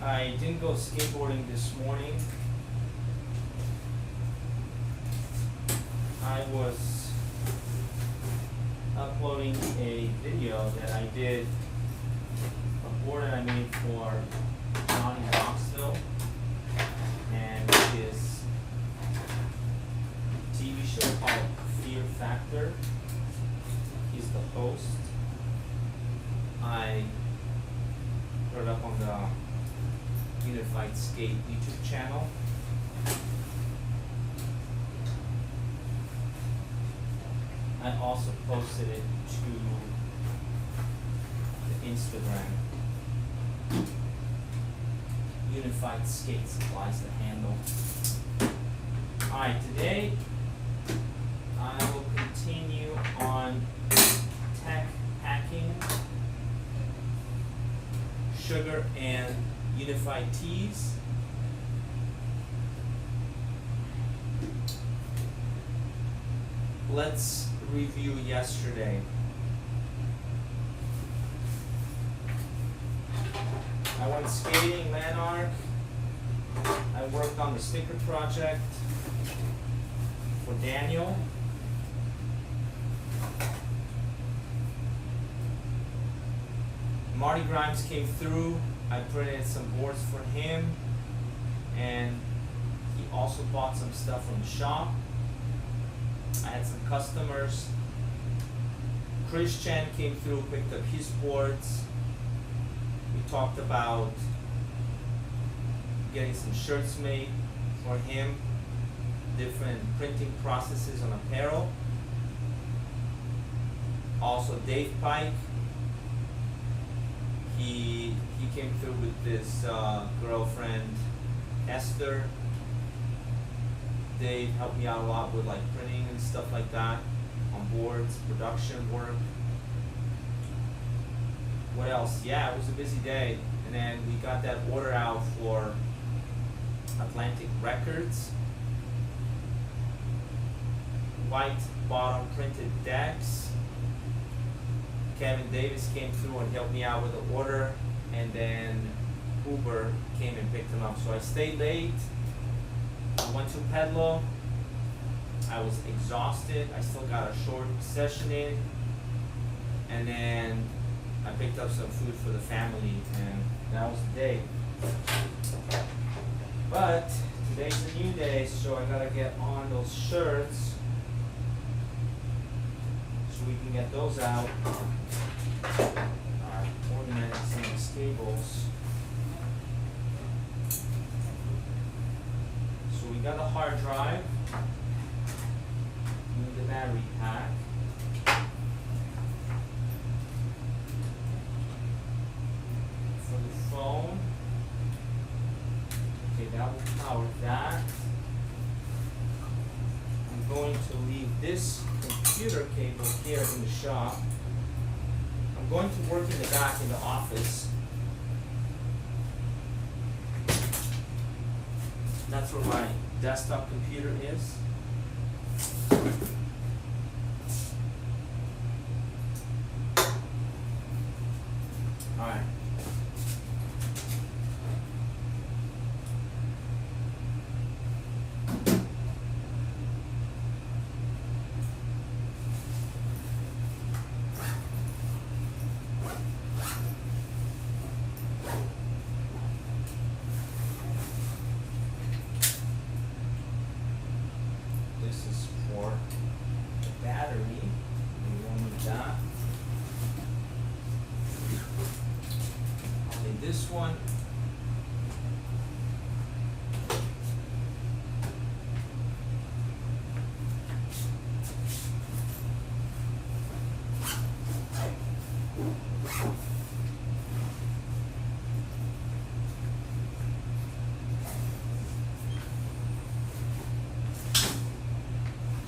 I didn't go skateboarding this morning. I was uploading a video that I did, a board that I made for Johnny Knoxville, and his TV show called Fear Factor. He's the host. I put it up on the Unified Skate YouTube channel. I also posted it to the Instagram. Unified Skate Supplies the handle. Alright, today I will continue on tech hacking, sugar and unified teas. Let's review yesterday. I went skating, Lanark. I worked on the sticker project for Daniel. Marty Grimes came through. I printed some boards for him, and he also bought some stuff from the shop. I had some customers. Chris Chen came through, picked up his boards. We talked about getting some shirts made for him, different printing processes on apparel. Also Dave Pike, he came through with this girlfriend Esther. Dave helped me out a lot with like printing and stuff like that on boards, production work. What else? Yeah, it was a busy day. And then we got that order out for Atlantic Records. White bottom printed decks. Kevin Davis came through and helped me out with the order, and then Uber came and picked him up. So I stayed late. I went to Pedlo. I was exhausted. I still got a short session in, and then I picked up some food for the family, and that was the day. But today's a new day, so I gotta get on those shirts so we can get those out. Organize some of these cables. So we got a hard drive. We need the battery pack. For the phone. Okay, that will power that. I'm going to leave this computer cable here in the shop. I'm going to work in the back in the office. That's where my desktop computer is. Alright. This is for the battery. We won't need that. I'll need this one.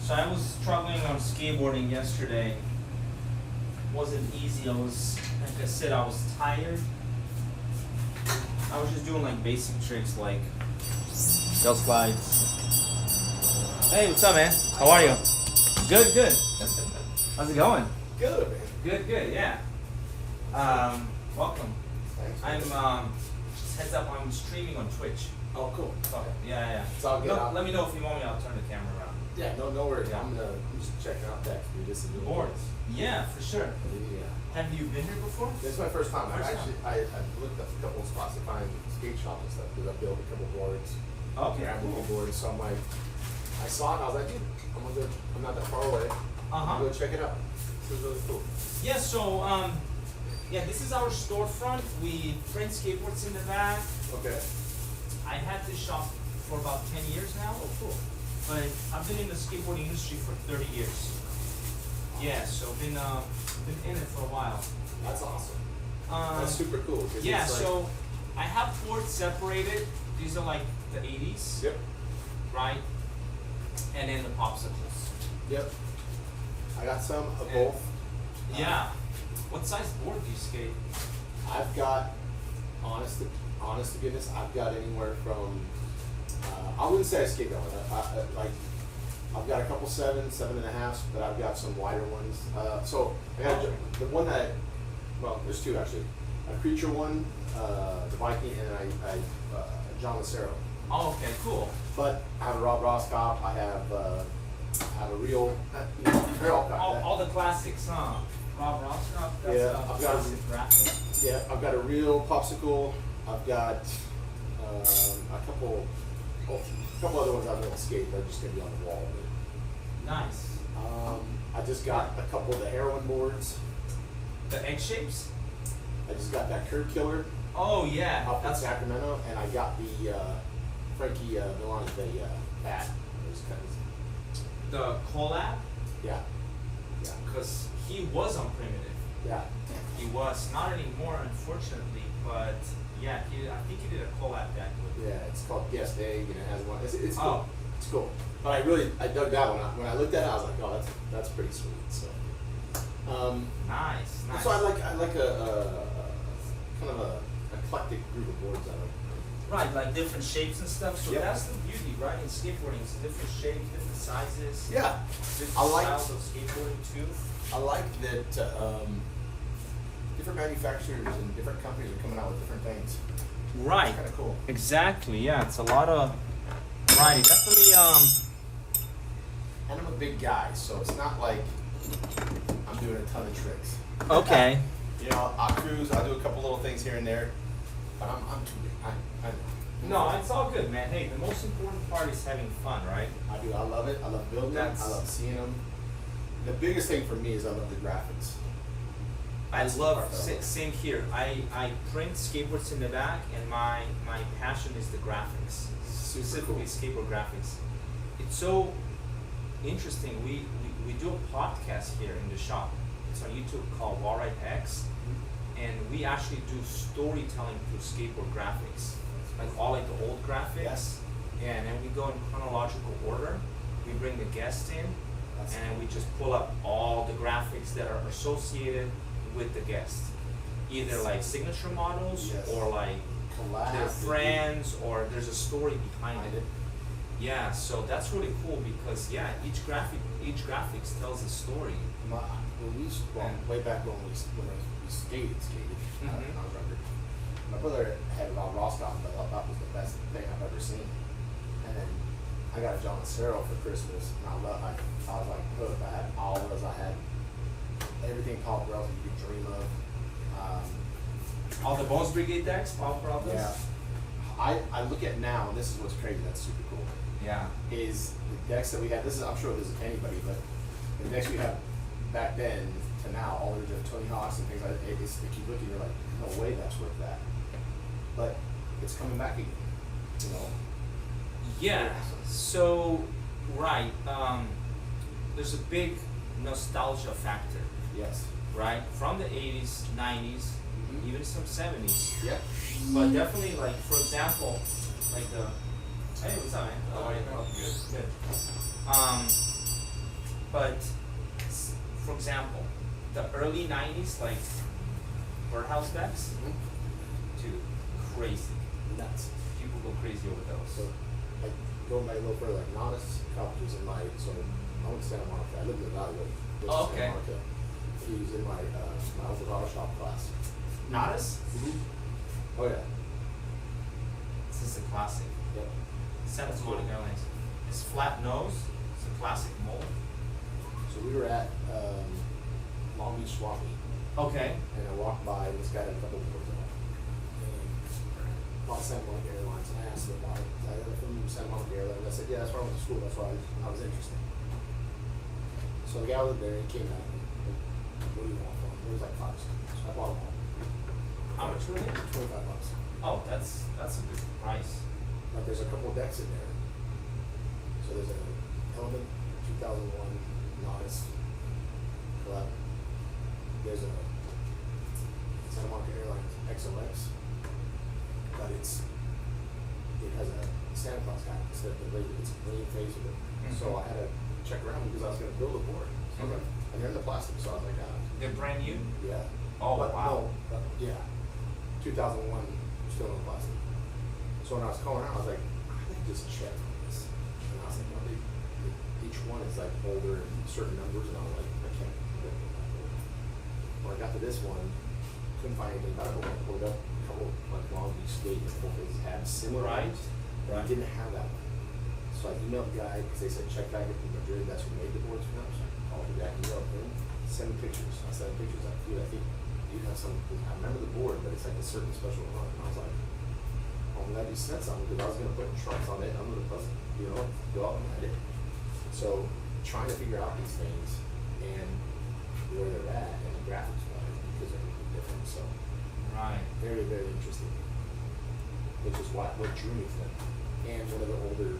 So I was struggling on skateboarding yesterday. Wasn't easy. I was, like I said, I was tired. I was just doing like basic tricks like tail slides. Hey, what's up, man? How are you? Good, good. How's it going? Good, man. Good, good, yeah. Welcome. Thanks. I'm just heads up, I'm streaming on Twitch. Oh, cool. Okay. Yeah. It's all good. No, let me know if you want me. I'll turn the camera around. Yeah, no worries. Yeah. I'm just checking out that. You're just a new Boards. Yeah, for sure. Yeah. Have you been here before? This is my first time. First I looked up a couple of spots to find skate shops and stuff because I built a couple boards. Okay. Cool. Boards. So I'm like, I saw it and I was like, dude, I'm not that far away. Uh-huh. Go check it out. This is really cool. Yeah, so, this is our storefront. We print skateboards in the back. Okay. I had this shop for about 10 years now. Oh, cool. But I've been in the skateboarding industry for 30 years. Yeah, so been in it for a while. That's awesome. That's super cool. Yeah, so I have boards separated. These are like the 80s. Yep. Right? And then the popsicles. Yep. I got some of both. Yeah. What size board do you skate? I've got, honest to goodness, I've got anywhere from, I wouldn't say I skate that one. Like, I've got a couple 7.5s, but I've got some wider ones. So I got the one that, well, there's two actually. A Creature one, the Viking, and a John Lucero. Oh, okay, cool. But I have a Rob Roscop. I have a real, all the classics, huh? Rob Roscop. That's Yeah, I've got classic graphic. Yeah, I've got a real popsicle. I've got a couple other ones I don't skate. They're just gonna be on the wall. Nice. I just got a couple of the heroin boards. The egg shapes? I just got that Curb Killer Oh yeah. up in That's Sacramento, and I got the Frankie Milani, the bat. the collab, Yeah, yeah, because he was on Primitive. yeah. He was not anymore, unfortunately, but yeah, I think he did a collab back with. Yeah, it's called Guest Egg, and it has one. It's cool. Oh. It's cool. But I dug that one. When I looked at it, I was like, oh, that's pretty sweet. So. Nice. So I like a kind of a eclectic group of boards. Right, like different shapes and stuff. So Yep. that's the beauty, right? In skateboarding, it's different shapes, different sizes. Yeah, Different I like- styles of skateboarding too. I like that different manufacturers and different companies are coming out with different things. Right. It's kind of cool. Exactly. Yeah, it's a lot of variety. Definitely. And I'm a big guy, so it's not like I'm doing a ton of tricks. Okay. You know, I'll cruise. I'll do a couple little things here and there, but I'm too big. I know. No, it's all good, man. Hey, the most important part is having fun, right? I do. I love it. I love building them. That's- I love seeing them. The biggest thing for me is I love the graphics. I That's the love part that I love. same here. I print skateboards in the back, and my passion is the graphics, Super specifically cool. skateboard graphics. It's so interesting. We do a podcast here in the shop. It's on YouTube called Wallride X, and we actually do storytelling through skateboard graphics, like all like the old graphics. Yes. Yeah, and then we go in chronological order. We bring the guest in, That's and we just pull up all the graphics that are associated with the guest, either like signature models Yes. or like Collab. their friends, or there's a story behind it. Yeah, so that's really cool because each graphics tells a story. Way back when we skated. Mhm. I was younger. My brother had it on Roscoff, but I thought that was the best thing I've ever seen. And then I got a John Lucero for Christmas, and I was like hooked. I had all those. I had everything Paul Brothers you could dream of. All the Bones Brigade decks, Paul Brothers. Yeah. I look at now, and this is what's crazy. That's super cool. Yeah. Is the decks that we had. I'm sure this is anybody, but the decks we have back then to now, all the Tony Hawks and things like that. If you look, and you're like, no way, that's worth that. But it's coming back again. You know. Yeah. So right, there's a big nostalgia factor, Yes. right? From the 80s, 90s, Mhm. even some 70s. Yeah. But definitely, like, for example, like the, hey, what's up, man? How are you? Good. But, for example, the early 90s, like, Birdhouse decks, Mhm. dude, crazy. Nuts. People go crazy over So, those. like, going back a little further, like, Nodis was in my, so I went to Santa Monica. I lived in the Valley. Oh, okay. Santa Monica. He was in my Uncle Auto Shop class. Nodis? Oh, yeah. This is a classic. Yep. Santa That's Monica cool. Airlines. It's flat nose. It's a classic mold. So we were at Long Beach Swap Meet, Okay. and I walked by, and this guy had a couple of boards on. And bought Santa Monica Airlines, and I asked him about it. I got it from Santa Monica Airlines. I said, yeah, that's where I went to school. That's why I was interested. So the guy was there, he came out, and what do you want for him? It was like $5. So I bought them all. How much were they? $25. Oh, that's a good price. But there's a couple of decks in there. So there's an Element 2001 Nautis collab. There's a Santa Monica Airlines XOX, but it has a Santa Claus hat instead of the regular. It's a green face of it. So I had to check around because I was going to build a board. So I was like, and they're in the plastic, so I was like, They're brand new? yeah. Oh, But wow. No, yeah. 2001, still in plastic. So when I was calling around, I was like, I think just check on this. And I was like, well, each one is like older and certain numbers, and I was like, I can't do it. When I got to this one, couldn't find anything about it, but when I pulled it up, a couple like Long Beach State and full faces had similar Right. ones, but I didn't have that one. So I emailed the guy because they said check back at Madrid, that's who made the boards for them. So I called the guy, emailed him, send me pictures. I sent him pictures, like, dude, I think you have some, I remember the board, but it's like a certain special run. And I was like, I'm glad you sent something because I was gonna put trucks on it. I'm gonna bust, go out and ride it. So trying to figure out these things and where they're at and the graphics wise because they're really different. So Right. very, very interesting. Which is what drew me to them. And one of the older,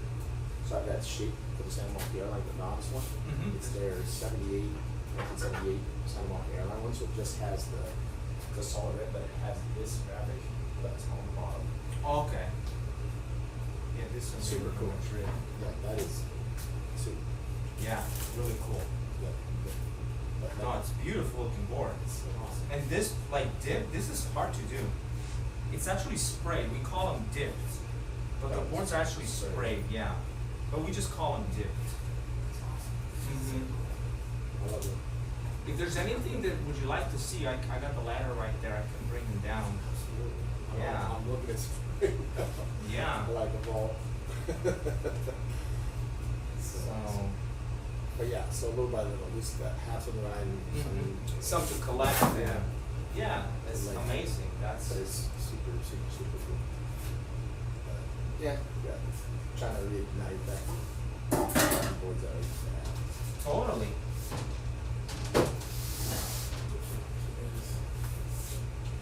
so I've got shape for the Santa Monica Airline, the novice one. Mhm. It's their 1978 Santa Monica Airline one, so it just has the solid red, but it has this graphic that's on the bottom. Okay. Yeah, this one's Super cool. Madrid. Yeah, that is super. Yeah, really cool. Yeah. But No, it's beautiful looking board. it's awesome. And this, like dip, this is hard to do. It's actually sprayed. We call them dipped, but the Oh, boards are actually sprayed. sprayed. Yeah, but we just call them dipped. It's awesome. Mhm. I love it. If there's anything that would you like to see, I got the ladder right there. I can bring them down. Absolutely. Yeah. I'm looking at some. Yeah. I like them all. So But yeah, so little by little, at least that half of the line. some to collect. Yeah. Yeah, it's Like- amazing. That's But it's super, super, super cool. Yeah, yeah. Trying to reignite that boards that I used to have. totally.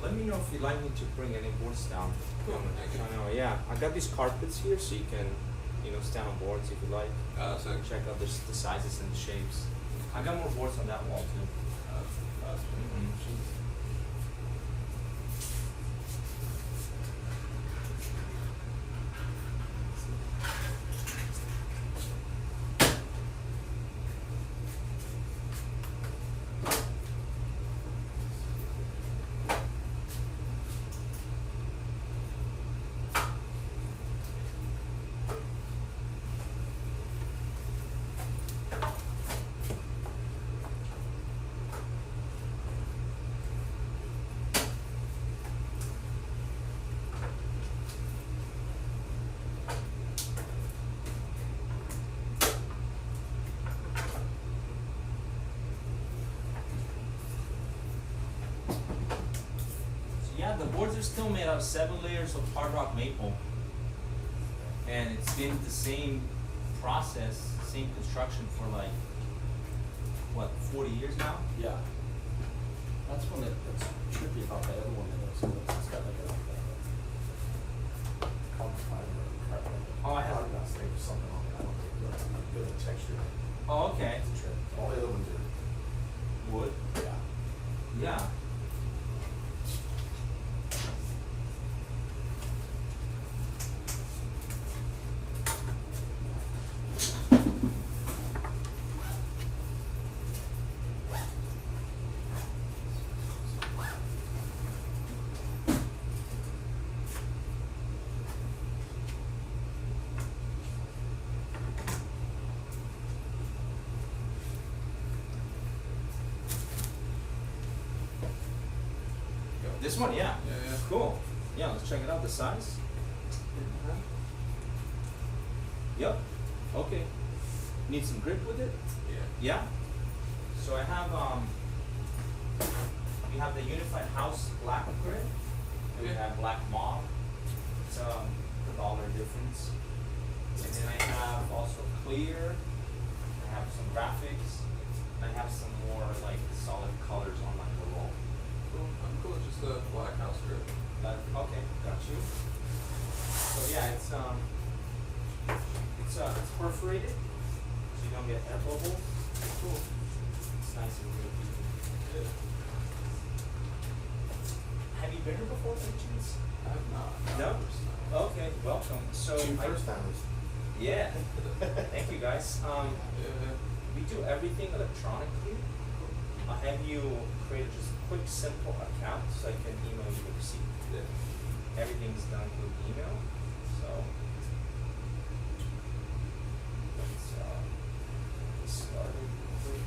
Let me know if you'd like me to bring any boards down. I know, yeah. I got these carpets here so you can, stand on boards if you like. Sick. Check out the sizes and the shapes. I got more boards on that wall too. Mhm. So yeah, the boards are still made out of 7 layers of hard rock maple. And it's been the same process, same construction for like, what, 40 years now? Yeah. That's one that's trippy about the other one that it's got like a carbon fiber or carbon. Oh, I have- Carbon thing or something on it. I don't think it's good at texture. Oh, okay. It's a trip. All the other ones are. Wood? Yeah. Yeah. This one, yeah. Yeah, yeah. Cool. Yeah, let's check it out. The size. Yep. Okay. Need some grip with it? Yeah. So I have we have the Unified House black grid, and we have black mauve. It's the dollar difference. And then I have also clear. I have some graphics. And I have some more like solid colors on like the wall. Cool. I'm cool with just the black house grid. Okay, got you. So yeah, it's perforated, so you don't get air bubbles. Cool. It's nice and good. Yeah. Have you been here before, by chance? I have not. No? First time. Okay, welcome. So Two I- first timers. Yeah. Thank you guys. Yeah. We do everything electronically. I'll have you create just a quick, simple account so I can email you the receipt. Yeah. Everything's done through email. So let's get started real quick.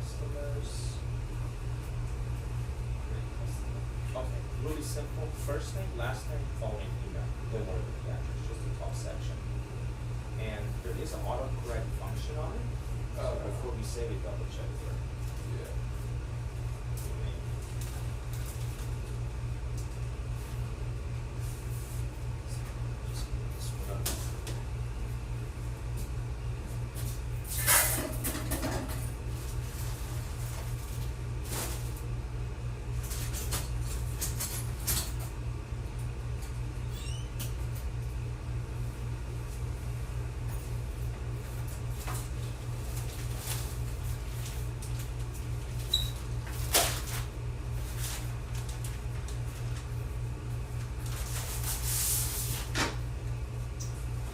Customers. Okay, really simple. First name, last name, phone, and email. Don't worry about the address, just the top section. And there is an autocorrect function on it. So Oh, okay. before we save it, double check for Yeah. your name. Just put this one up.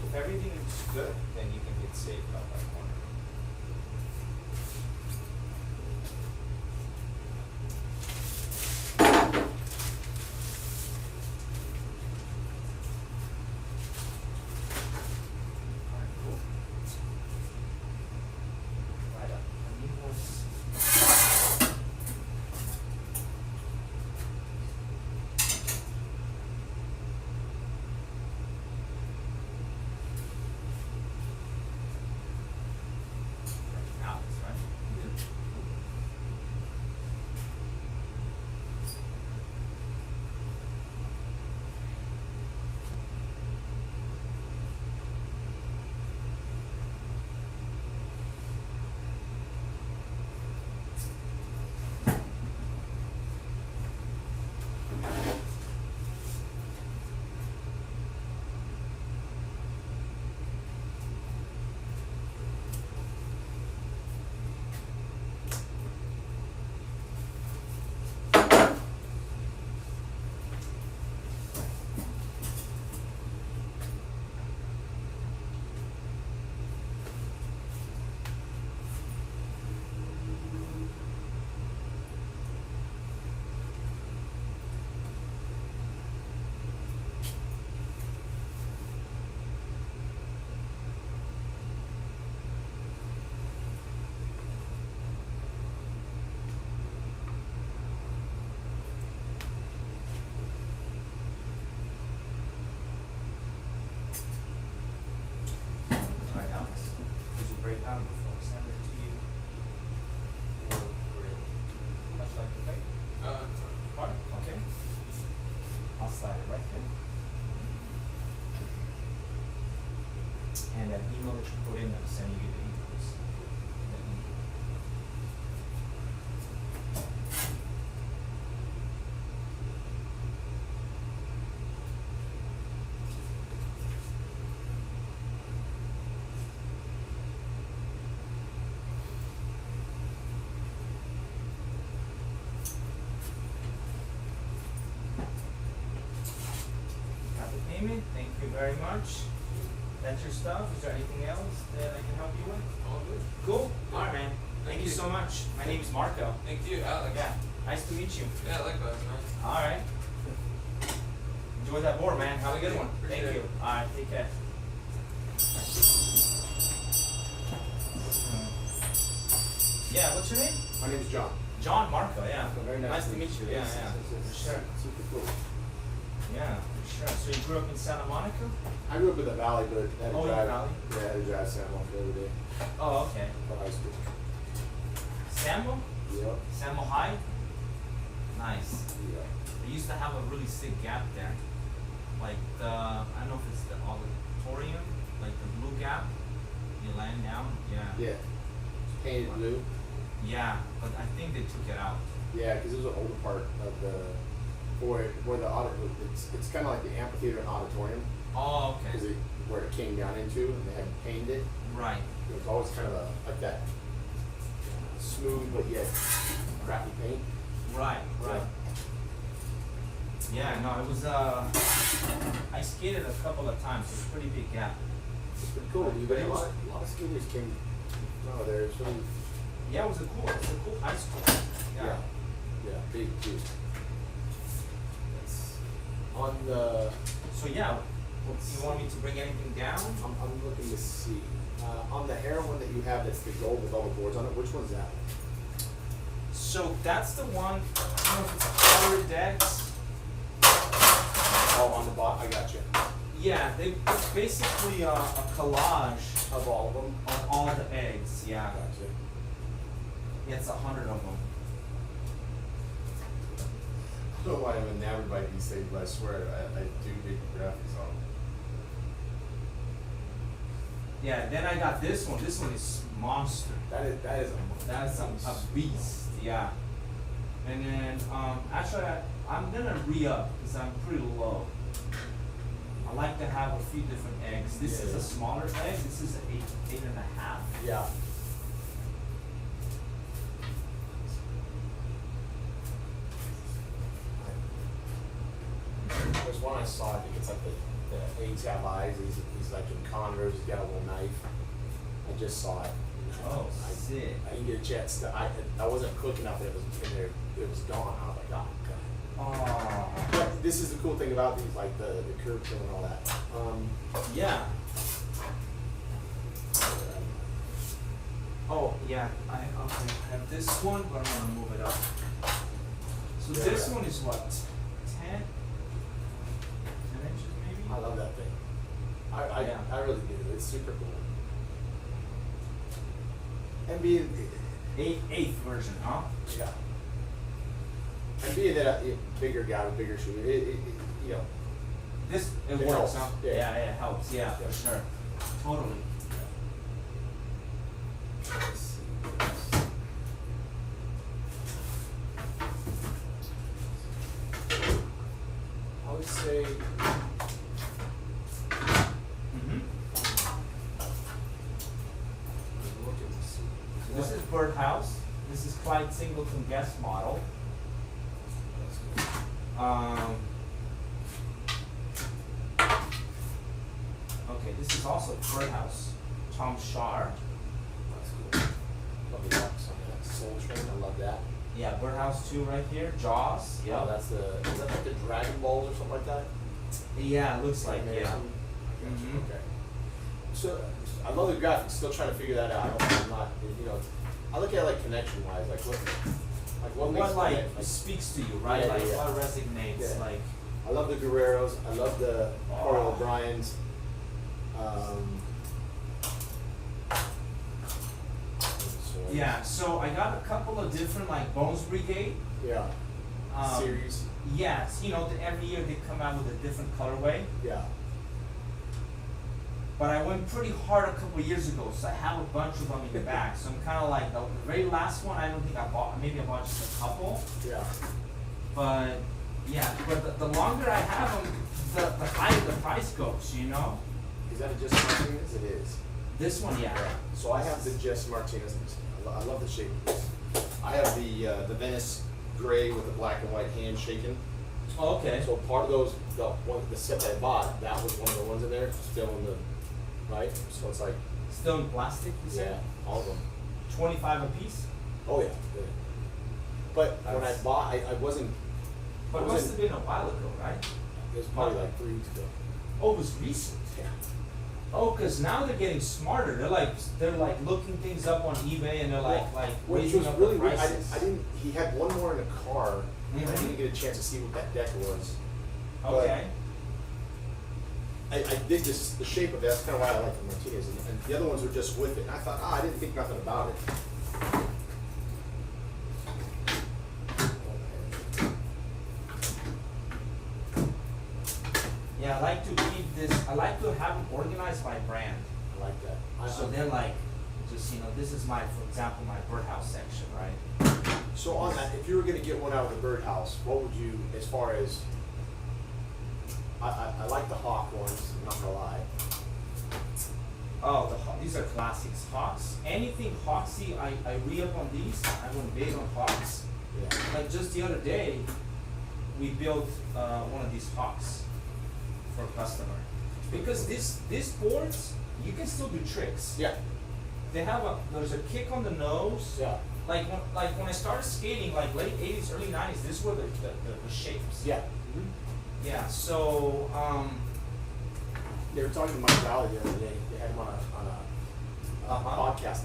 If everything is good, then you can hit save up by corner. Alright, cool. Right up. An invoice. Alex, right? Alright, Alex, here's your breakdown before I send it to you. Or grid. Much like the paper. Alright, okay. I'll slide it right there. And that email that you put in, I'm sending you the invoice. Got the payment, thank you very much. That's your stuff, is there anything else that I can help you with? All good. Cool, alright man, Thank you so much. My name is Marko. Thank you, Alex. Yeah, nice to meet you. Yeah, likewise, man. All right. Enjoy that board, man. Have a good one. Appreciate Thank you. it. All right, take care. Yeah, what's your name? My name is John. John Marko, yeah. Very nice to meet you. Yeah, yeah. For sure. Super cool. Yeah, for sure. So you grew up in Santa Monica? I grew up in the valley, but I had to Oh, in the drive. valley? Yeah, I had to drive San Juan every day Oh, okay. for high school. Samuel? Yep. Samuel High? Nice. Yeah. They used to have a really sick gap there. Like the, I don't know if it's the auditorium, like the blue gap. You land down, yeah. Yeah. Painted blue. Yeah, but I think they took it out. Yeah, because it was an older part of the where the it's kind of like the amphitheater and auditorium Oh, okay. because where it came down into and they had painted it. Right. It was always kind of like that smooth but yet crappy paint. Right, right. Yeah, no, it was, I skated a couple of times. It was a pretty big gap. It's pretty cool. Dude. But A it was- lot of skaters came over there. It's really Yeah, it was a cool high school. yeah, big too. That's on the. So yeah, you want me to bring anything down? I'm looking to see on the heroin that you have that's the gold with all the boards on it. Which one's that? So that's the one, I don't know if it's a color decks. Oh, on the bottom. I got you. Yeah, it's basically a collage Of all of them. of all the eggs, yeah. Gotcha. It's 100 of them. I don't know why I'm enamored by these things, but I swear I do dig the graphics on them. Yeah, then I got this one. This one is monster. That is That's a beast, yeah. And then, actually, I'm gonna re-up because I'm pretty low. I like to have a few different eggs. This Yeah, is yeah. a smaller egg. This is an 8.5. Yeah. There's one I saw. I think it's like the eggs have eyes. He's like in Converse. He's got a little knife. I just saw it. Oh, sick. I didn't get a chance to. I wasn't quick enough. That it was in there. It was gone. I was like, oh god. Oh, But this is the cool thing about these, like the curve kill and all that. yeah. Oh, yeah. I have this one, but I'm gonna move it up. So Yeah, this yeah. one is what? 10 inches maybe? I love that thing. Yeah. I really do. It's super cool. And being, Eighth version, huh? yeah. And being that a bigger guy with bigger shoes, it you know, This it It works, helps, huh? yeah. Yeah, it helps. Yeah, Yeah. for sure. Totally. let's see. I would say Mm-hmm. looking to see. This is Birdhouse. This is Clyde Singleton guest model. That's good. Okay, this is also Birdhouse. Tom Shar. That's cool. Love the box on that. Soul Train, I love that. Yeah, Birdhouse 2 right here. Jaws. Yeah, Yeah. that's is that like the Dragon Balls or something like that? Yeah, it looks like Maybe yeah. something? I got you. Mhm. Okay. So I love the graphics. Still trying to figure that out. I'm not, you know, I look at it like connection wise, like what makes What it like connect, like, speaks to you, right? Yeah, Like yeah. what resonates, Yeah. like. I love the Guerreros. I love the Corey Oh. O'Briens. Yeah, so I got a couple of different like Bones Brigade. Yeah. Series. Yes, you know, every year they come out with a different colorway. Yeah. But I went pretty hard a couple of years ago, so I have a bunch of them in the back. So I'm kind of like the very last one. I don't think I bought. Maybe I bought just a couple. Yeah. But yeah, but the longer I have them, the higher the price goes. You know. Is that a Jess Martinez? It is. This one, yeah. So I have the Jess Martinez. I love the shape of this. I have the Venice gray with the black and white hand shaken. Oh, okay. So part of those, the set that I bought, that was one of the ones in there, still in the, right? So it's like, Still in plastic, you said? yeah, all of them. $25 a piece. Oh yeah. Yeah. But when I bought, I wasn't. But it must have been a while ago, right? It was probably like 3 weeks ago. Oh, it was recent. Yeah. Oh, because now they're getting smarter. They're like looking things up on eBay and they're like Which raising was up really the weird. prices. I didn't. He had one more in the car, and I Mhm. didn't get a chance to see what that deck was. Okay. I dig this the shape of it. That's kind of why I like the Martinez. And the other ones were just with it. And I thought, I didn't think nothing about it. Yeah, I like to keep this. I like to have them organized by brand. I like that. So then, like, just this is for example, my birdhouse section, right? So on that, if you were going to get one out of the birdhouse, what would you, as far as? I like the hawk ones. I'm not gonna lie. Oh, these are classics. Hawks. Anything hawksy, I re-up on these. I went big on hawks. Yeah. Like just the other day, we built one of these hawks for a customer. Because these boards, you can still do tricks. Yeah. They have there's a kick on the nose. Yeah. Like when I started skating, like late 80s, early 90s, this were the shapes. Yeah. Yeah, so, They were talking to Mike Valley the other day. They had him on a podcast.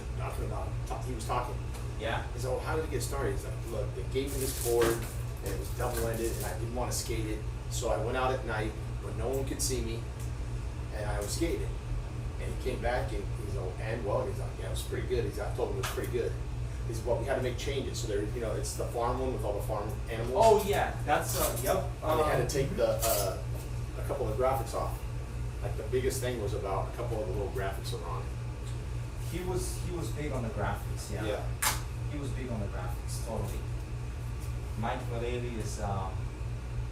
He was talking. yeah. He said, "Oh, how did it get started?" He's like, "Look, they gave me this board, and it was double-ended, and I didn't want to skate it, so I went out at night when no one could see me, and I was skating." And he came back, and he's like, "And well," he's like, "Yeah, it was pretty good." I told him it was pretty good. He said, "Well, we had to make changes, so there, it's the farm one with all the farm animals." Oh, yeah, that's, yep. And they had to take a couple of graphics off. Like the biggest thing was about a couple of the little graphics that were on it. He was big on the graphics, yeah. Yeah. He was big on the graphics, totally. Mike Vallely is,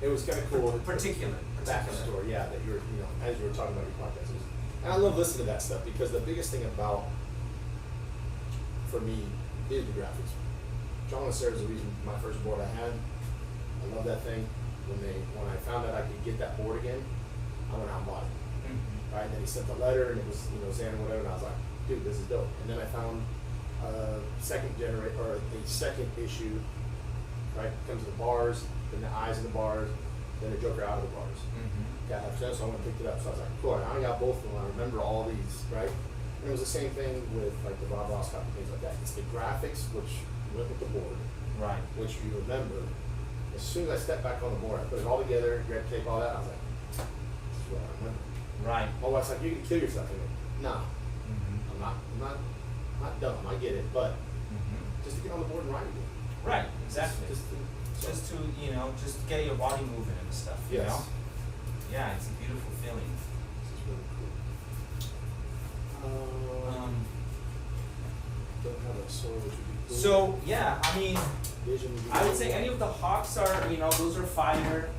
It was kind of cool. particular. Backstory, yeah, that you're, as you were talking about your podcast. And I love listening to that stuff because the biggest thing about, for me, is the graphics. John Lasser is the reason my first board I had. I love that thing. When I found out I could get that board again, I went out and bought it. Mhm. Right, and then he sent the letter and it was, saying whatever, and I was like, dude, this is dope. And then I found the second issue, right, comes to the bars, then the eyes in the bars, then the Joker out of the bars. Mhm. Got that sense, so I went and picked it up. So I was like, cool, I got both of them. I remember all these, right? And it was the same thing with like the Bob Ross and things like that. It's the graphics which went with the board, Right. which you remember. As soon as I stepped back on the board, I put it all together, grabbed tape, all that. I was like, this is what I remember. Right. My wife's like, you can kill yourself. I'm like, nah, Mhm. I'm not dumb. I get it, but Mhm. just to get on the board and ride again. Right, exactly. Just to Just get your body moving and stuff, you Yes. know? Yeah, it's a beautiful feeling. This is really cool. Don't have a sword, which would be cool. So, yeah, I mean, Vision would be I would cool. say any of the hawks are, those are fire.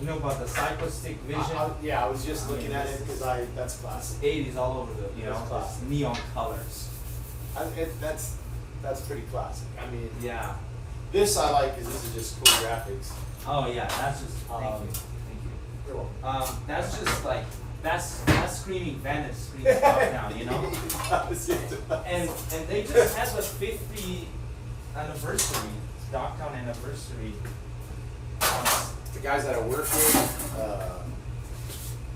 You know about the Psycho Stick Vision? Yeah, I was just I looking mean, at this it is- because that's classic. 80s all over the, That's this classic. neon colors. That's pretty classic. I mean, Yeah. this I like because this is just cool graphics. Oh yeah, that's just, thank Um, you. You're welcome. That's just like, that's screaming Venice, screaming Dogtown, And they just had the 50th anniversary, Dogtown anniversary. The guys that I work with,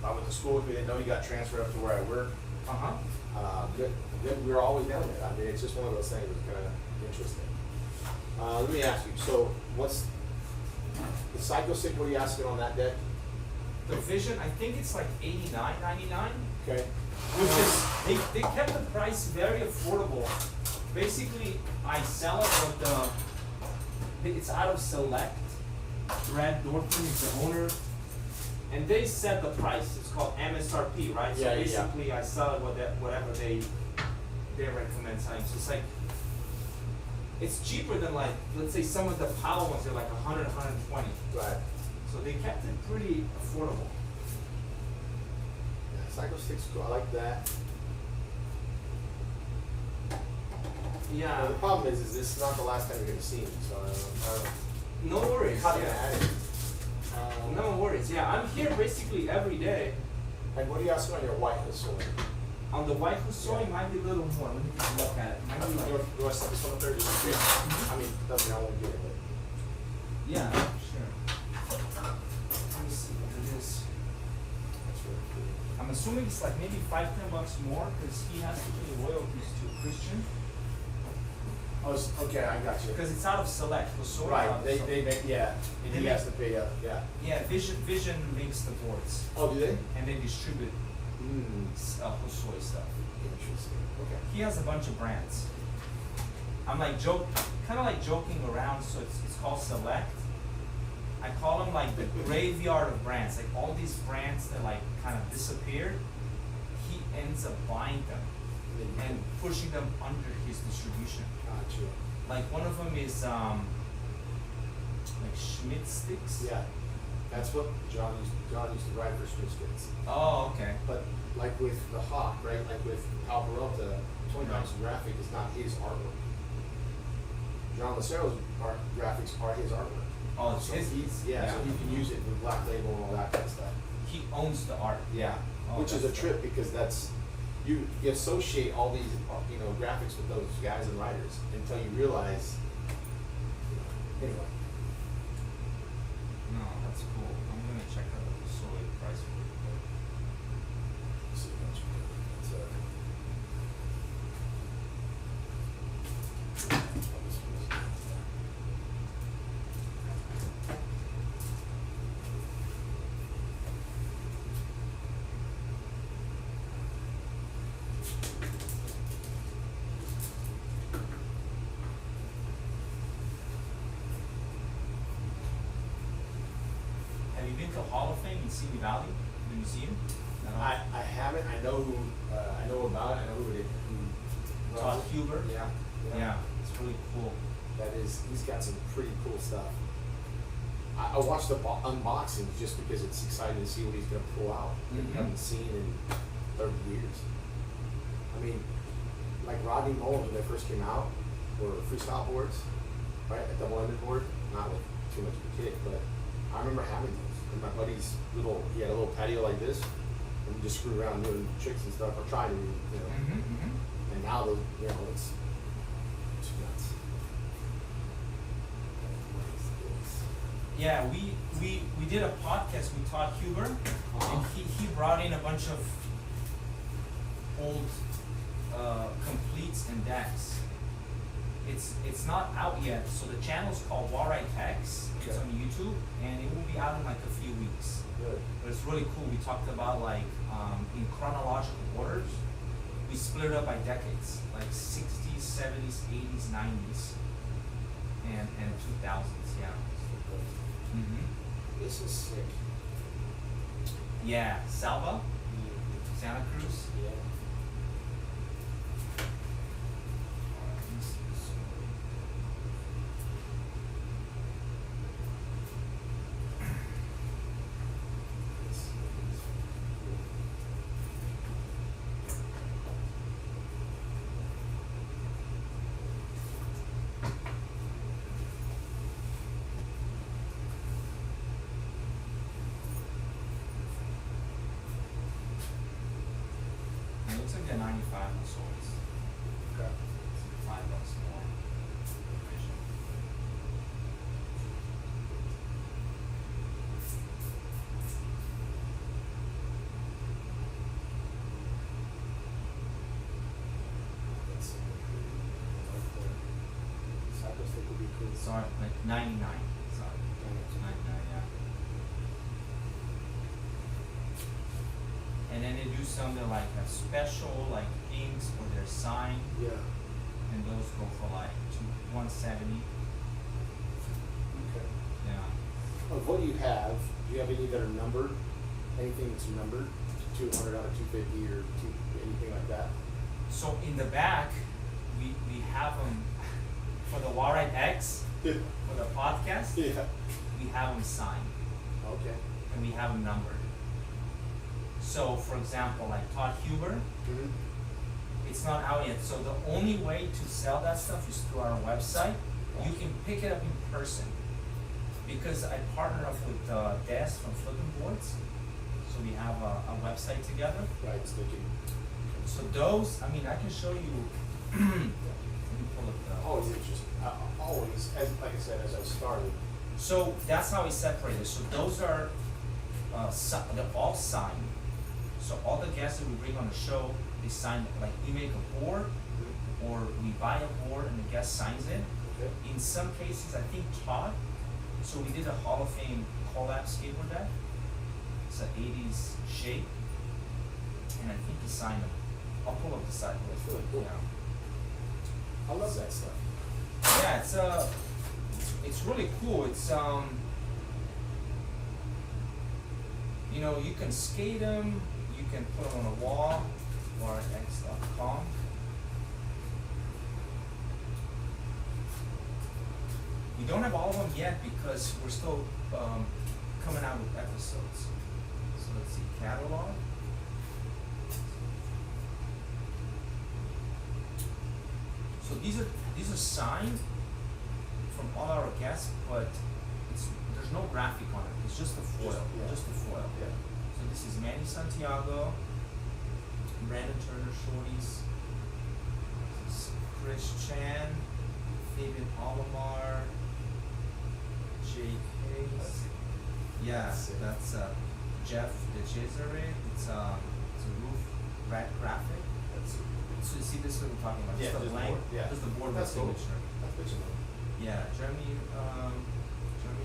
I went to school with me. They know you got transferred up to where I work. Uh-huh. We were always down there. I mean, it's just one of those things that's kind of interesting. Let me ask you. So, what's the Psycho Stick? What are you asking on that deck? The Vision, I think it's like $89.99. Okay. Which is, they kept the price very affordable. Basically, I sell it with it's out of Select. Brad Dorfman is the owner. And they set the price. It's called MSRP, right? So Yeah, yeah. basically, I sell it with whatever they recommend selling. So it's like, it's cheaper than like, let's say some of the Powell ones are like 100, 120. Right. So they kept it pretty affordable. Yeah, Psycho Stick's cool. I like that. Yeah. Well, the problem is this is not the last time you're going to see me, so I don't know. No worries. How do you Yeah. add it? No worries. Yeah, I'm here basically every day. And what do you ask on your white sword? On the white Husoi, it might be a little more. Let me take a look at it. Might be You like, want to set this one up there? Just I mean, doesn't mean I won't get it, but. yeah, sure. Let me see what it is. That's really cool. I'm assuming it's like maybe $5-10 more because he has to pay royalties to Christian. Oh, okay, I got you. Because it's out of Select. Husoi Right, out of they Select. make, yeah, and They he has to make- pay up, yeah. Yeah, Vision makes the boards Oh, do they? and they distribute Husoi stuff. Interesting, okay. He has a bunch of brands. I'm like kind of like joking around, so it's called Select. I call them like the graveyard of brands. Like all these brands that like kind of disappeared, he ends up buying them and pushing them under his distribution. Gotcha. Like one of them is like Schmidt sticks. Yeah, that's what John used to write for Smithsons. Oh, okay. But like with the Hawk, right, like with Al Peralta, Tony Thompson graphic is not his artwork. John Lacero's art graphics are his artwork. Oh, it's So his. yeah, so he can use it with Black Label and all that kind of stuff. He owns the art. Yeah, Oh, which is a that's trip because that's you associate all these graphics with those guys and writers until you realize. Anyway, No, that's cool. I'm gonna check out the soy price for it. let's see what you got. It's, oh, this one is- Have you been to Hall of Fame in Simi Valley, the museum? No. I haven't. I know who. I know about it. I know who it. Who Todd runs it. Huber? Yeah. Yeah, it's really cool. That is. He's got some pretty cool stuff. I watched the unboxings just because it's exciting to see what he's gonna pull out that Mhm. we haven't seen in 30 years. I mean, like Rodney Mullen when they first came out were freestyle boards, right? A double-ended board, not with too much of a kick, but I remember having those. And my buddy's he had a little patio like this, and we just screw around doing tricks and stuff, or trying to, you know. Mm-hmm. And now those, you know, it's nuts. Yeah, we did a podcast with Todd Huber, and he brought in a bunch of old completes and decks. It's not out yet, so the channel's called Warite X. It's Okay. on YouTube, and it will be out in like a few weeks. Good. But it's really cool. We talked about like in chronological orders. We split it up by decades, like 60s, 70s, 80s, 90s, and 2000s. Yeah. Mm-hmm. This is sick. Yeah, Salva, Santa Cruz. Yeah. Alright, let me see this. It looks like they're 95 on swords. Okay. $5 more. Revision. That's Cypress think would be cool. Sorry, like 99. Sorry. 99, yeah. And then they do some that like have special like inks or they're signed, Yeah. and those go for like 170. Okay. Yeah. Of what you have, do you have any that are numbered? Anything that's numbered? 200 out of 250 or anything like that? So in the back, we have them for the Warite X for the podcast. Yeah. We have them signed Okay. and we have them numbered. So for example, like Todd Huber, Mm-hmm. it's not out yet. So the only way to sell that stuff is through our website. You can pick it up in person because I partner up with Des from Flipping Boards. So we have a website together. Right, so they can So those, I mean, I can show you. Let me pull up the. Always interesting. Always, as like I said, as I started. So that's how it's separated. So those are, they're all signed. So all the guests that we bring on the show, they sign, like we make a board, or we buy a board and the guest signs it. Okay. In some cases, I think Todd, so we did a Hall of Fame collab skateboard deck. It's an 80s shape. And I think he signed them. I'll pull up the side. That's really cool. Yeah. I love that stuff. Yeah, it's really cool. It's you know, you can skate them, you can put them on a wall, or x.com. We don't have all of them yet because we're still coming out with episodes. So let's see, catalog. So these are signed from all our guests, but there's no graphic on it. It's just the foil. Just the foil. Yeah. So this is Manny Santiago, Brandon Turner Shorties, this is Chris Chan, Fabian Alomar, Jake Hayes. Yeah, Sick. that's Jeff DeCesare. It's a roof rat graphic. That's So you see this is what we're talking about, Yeah, just the just blank, board, yeah. just the board with That's cool. signature. that's good to know. Yeah, Jeremy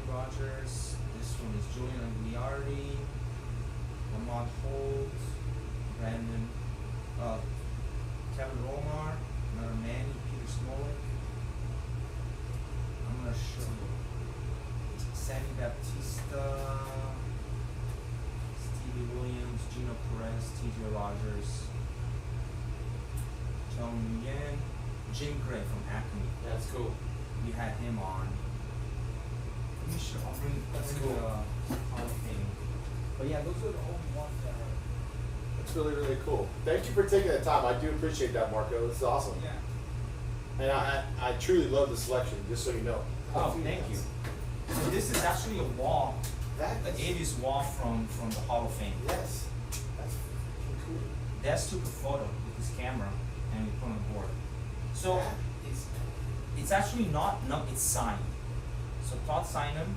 Rogers, this one is Julian Agliardi, Lamont Holt, Brandon, Kevin Romar, another Manny, Peter Smolik. I'm gonna show you Sammy Baptista, Stevie Williams, Gino Perez, TJ Rogers, Tony Yen, Jim Gray from Acme. That's cool. We had him on. Let me show. I'll bring. That's bring cool. the Hall of Fame. But yeah, those are the only ones that are. That's really, really cool. Thank you for taking the time. I do appreciate that, Marco. This is awesome. Yeah. And I truly love the selection, just so you know. Oh, thank you. So this is actually a wall, That the is, 80s wall from the Hall of Fame. yes. That's freaking cool. Des took a photo with his camera and we put on the board. So That is, it's actually not, no, it's signed. So Todd signed him.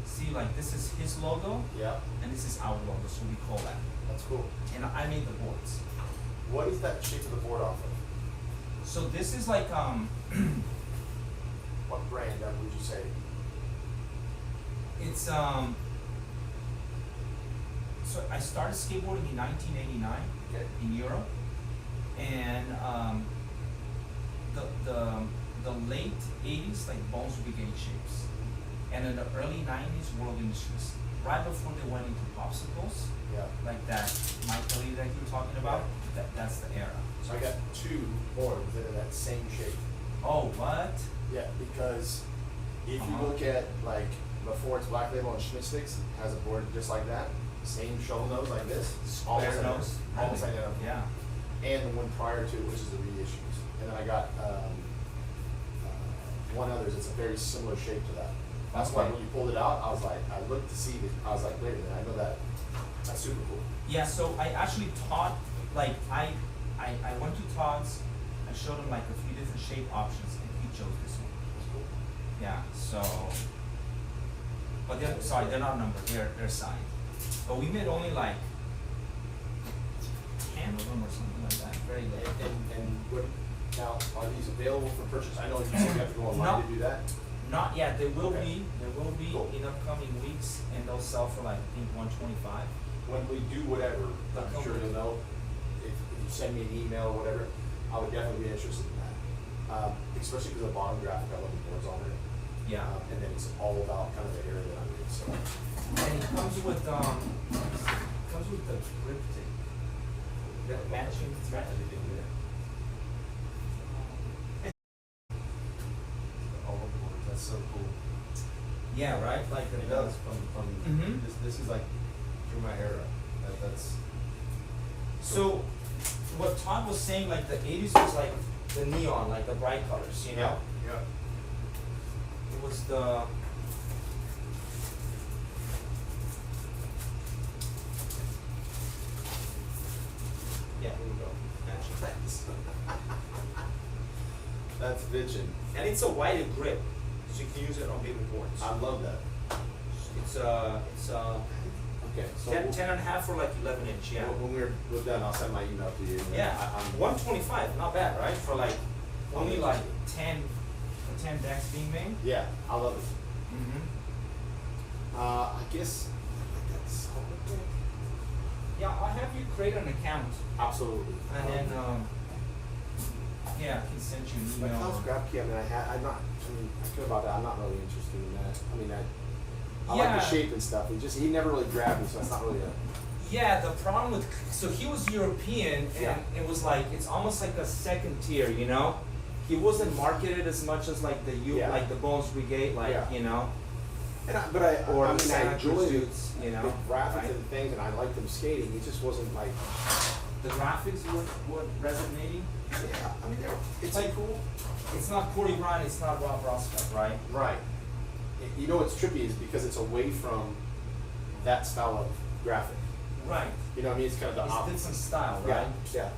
See, like this is his logo yeah, and this is our logo, so we call that. that's cool. And I made the boards. What is that shape of the board off of? So this is like What brand would you say? it's so I started skateboarding in 1989 Okay. in Europe, and the late 80s like Bones Brigade shapes, and in the early 90s World Industries, right before they went into popsicles, Yeah. like that Michael that you were talking about. That's the era. So I got two boards that are that same shape. Oh, what? Yeah, because if you Uh-huh. look at like before it's Black Label and Schmidt Sticks has a board just like that, same shovel nose like this, almost Square nose. almost Really? identical. Yeah. And the one prior to it, which is the reissues. And then I got one others. It's a very similar shape to that. That's why Okay. when you pulled it out, I was like, I looked to see it. I was like, wait a minute, I know that. That's super cool. Yeah, so I actually taught, like, I went to Todd's, I showed him like a few different shape options, and he chose this one. That's cool. Yeah, so, but they're not numbered, they're signed. But we made only like 10 of them or something like that, very late. And what, now, are these available for purchase? I know you said you have to go online No. to do that. Not yet, there will Okay. be Cool. in upcoming weeks, and they'll sell for like, I think, 125. When we do whatever, I'm Okay. sure you'll know. If you send me an email or whatever, I would definitely be interested in that. Especially because the bottom graphic, I love the boards on it. Yeah. And then it's all about kind of the area that I'm in, so. And it comes with the grip tape, the matching thread. All of the boards, that's so cool. Yeah, right, like It does from Mhm. this is like through my era. That's So, what Todd was saying, like the 80s was like the neon, like the bright colors, you know? Yeah. It was the. Yeah, here we go. Nice. That's bitchin'. And it's a wider grip, so you can use it on bigger boards. I love that. It's Okay, so 10 and a half or like 11 inch, yeah. when we're done, I'll send my email to you. and Yeah, I'm 125, not bad, right? For like only like 10 decks being made. Yeah, I love it. Mm-hmm. I guess that's okay. Yeah, I'll have you create an account, Absolutely. and then yeah, I can send you an My email. house grab key, I mean, I care about that. I'm not really interested in that. I mean, I like Yeah. the shape and stuff. He never really grabbed me, so it's not really a. Yeah, the problem with so he was European, and Yeah. it was like it's almost like a second tier, you know. He wasn't marketed as much as like Yeah. like the Bones Brigade, like Yeah. you know, But I or mean, the I Santa Cruz enjoyed dudes, you know, the graphics right? and things, and I liked them skating. It just wasn't like. The graphics were resonating. Yeah, I mean, it's Like- cool. It's not Corey Ryan, it's not Rob Roscoe, right? Right. You know what's trippy is because it's away from that style of graphic. Right. You know what I mean? It's kind of the It's opposite. different style, Yeah, right? yeah,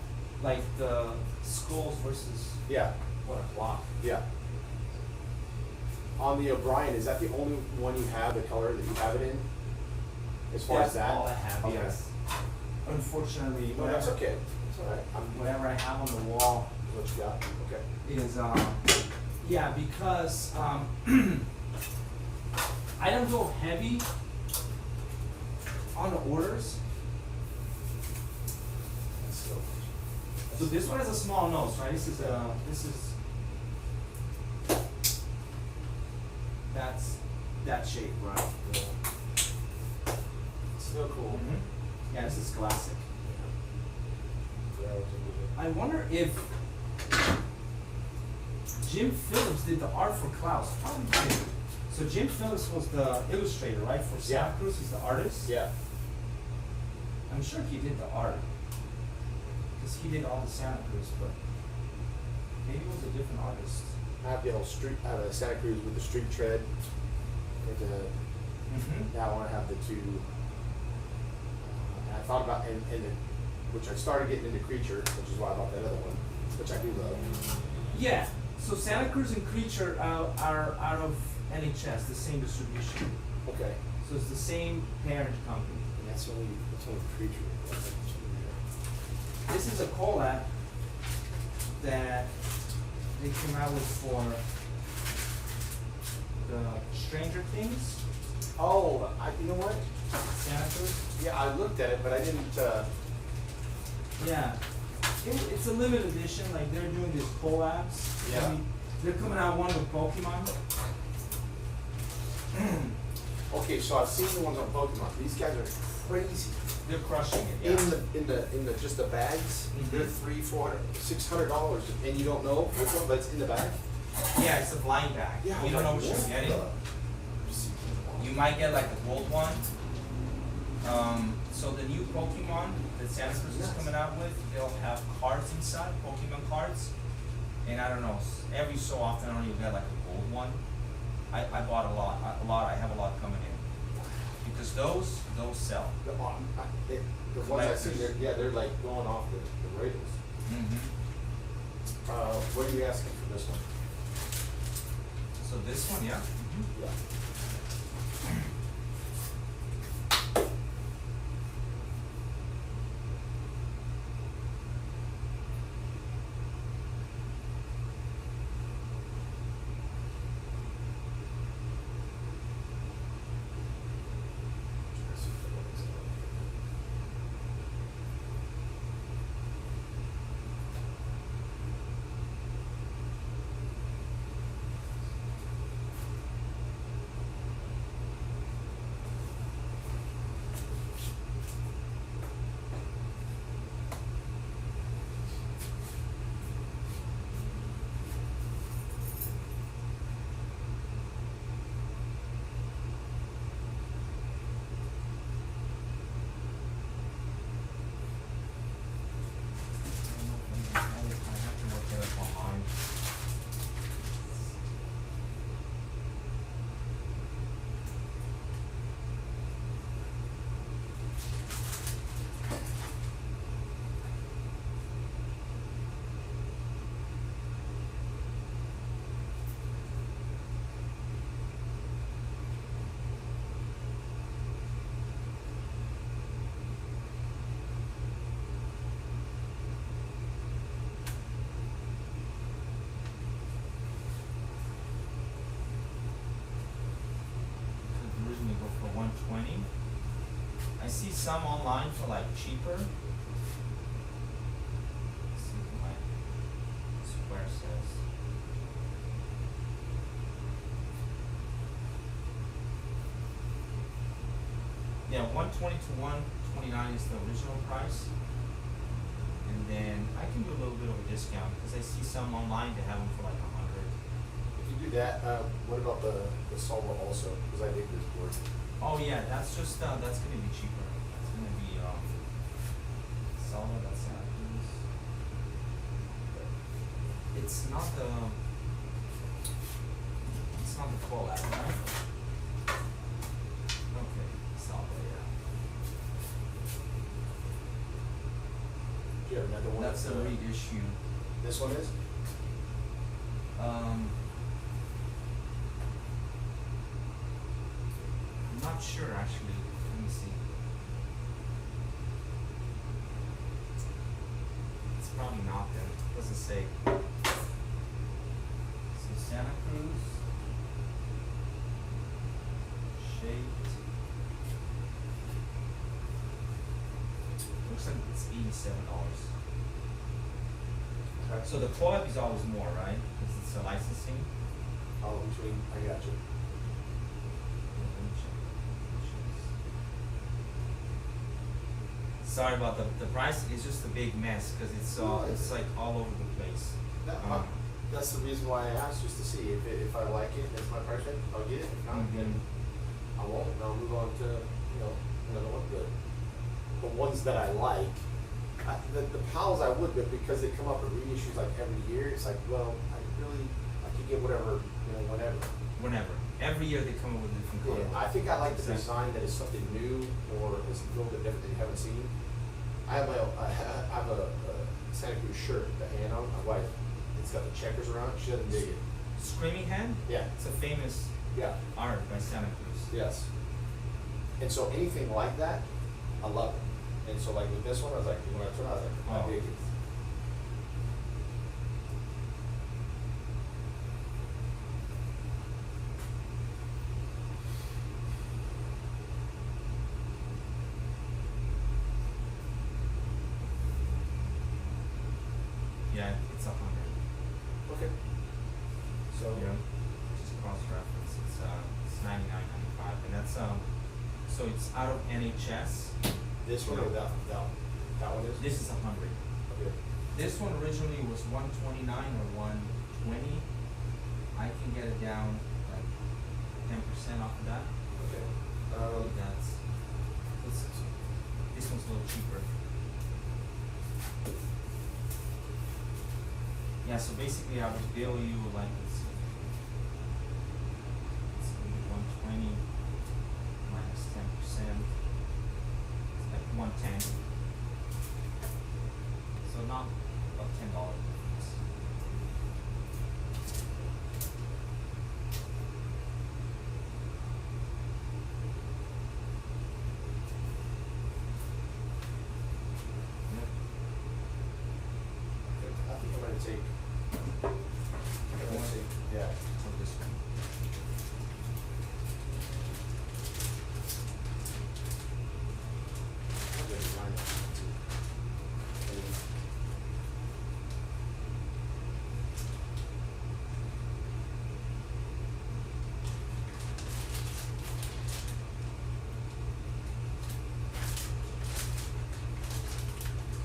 Like the skulls versus yeah, what a block. yeah. On the O'Brien, is that the only one you have, the color that you have it in? As far That's as that? all I have, Okay. yes. Unfortunately, No, that's whatever, okay. That's all right. whatever I have on the wall What you got? Okay. is yeah, because I don't go heavy on the orders. Let's go. So this one has a small nose, right? This is that's that shape, right? Yeah. Still cool. Yeah, this is classic. Yeah, I wonder if Jim Phillips did the art for Klaus. Probably did. So Jim Phillips was the illustrator, right? For Santa Yeah. Cruz, he's the artist. yeah. I'm sure he did the art. Because he did all the Santa Cruz, but maybe it was a different artist. I have the old street, I have a Santa Cruz with the street tread. And Mm-hmm. now I want to have the two. And I thought about, which I started getting into Creature, which is why I bought that other one, which I do love. Yeah. So Santa Cruz and Creature are out of NHS, the same distribution. Okay. So it's the same parent company. And that's only Creature. This is a collab that they came out with for the Stranger Things, Oh, you know what? Santa Cruz. Yeah, I looked at it, but I didn't, Yeah. It's a limited edition, like they're doing these collabs. Yeah. I mean, they're coming out one with Pokemon. okay, so I've seen the ones on Pokemon. These guys are crazy. They're crushing it, yeah. In the just the bags, Mhm. they're $300, $400, $600, and you don't know which one, but it's in the bag. Yeah, it's a blind bag. Yeah, You don't know like, what you're what getting. the- You might get like a gold one. So the new Pokemon that Santa Cruz is Nice. coming out with, they'll have cards inside, Pokemon cards. And I don't know, every so often I don't even get like a gold one. I bought a lot, I have a lot coming in. Because those sell. The ones I see, they're like going off the rails. Mm-hmm. What are you asking for this one? So this one, yeah. Yeah. I see some online for like cheaper. Let's see what my square says. Yeah, 120 to 129 is the original price. And then I can do a little bit of a discount because I see some online that have them for like 100. If you do that, what about the Solver also? Because I dig this board. Oh yeah, that's just that's gonna be cheaper. That's gonna be Salva, that's Santa Cruz. It's not the collab, right? Okay, Salva, yeah. Do you have another one? That's a reissue. This one is? I'm not sure actually. Let me see. It's probably not then. It doesn't say. So Santa Cruz. Shaped. Looks like it's $87. Okay. So the co-op is always more, right? Because it's a licensing. Oh, between, I got you. Sorry about the price. It's just a big mess because it's like all over the place. That's the reason why I asked, just to see if I like it, if it's my price range, I'll get it. If not, then I won't. And I'll move on to, another one. The ones that I like, the pals I would, but because they come up with reissues like every year, it's like, well, I could get whatever, whenever. Whenever. Every year they come up with a different color. Yeah, I think I like the Exactly. design that is something new or is a little bit different that you haven't seen. I have a Santa Cruz shirt with the hand on. My wife, it's got the checkers around it. She doesn't dig it. Screaming Hand? Yeah. It's a famous Yeah. art by Santa Cruz. Yes. And so anything like that, I love it. And so like with this one, I was like, when I turned, I was like, I Oh. dig it. Yeah, it's 100. Okay. So Yeah. Just cross reference. It's 99.95, and that's so it's out of NHS. this one or that one is? This is 100. Okay. This one originally was 129 or 120. I can get it down like 10% off of that. Okay. This one's a little cheaper. Yeah, so basically I would bill you like it's gonna be 120 minus 10%. It's like 110. So not about $10 difference. Yep. I think I'm gonna take. Yeah. So this one. I'm gonna design that one too.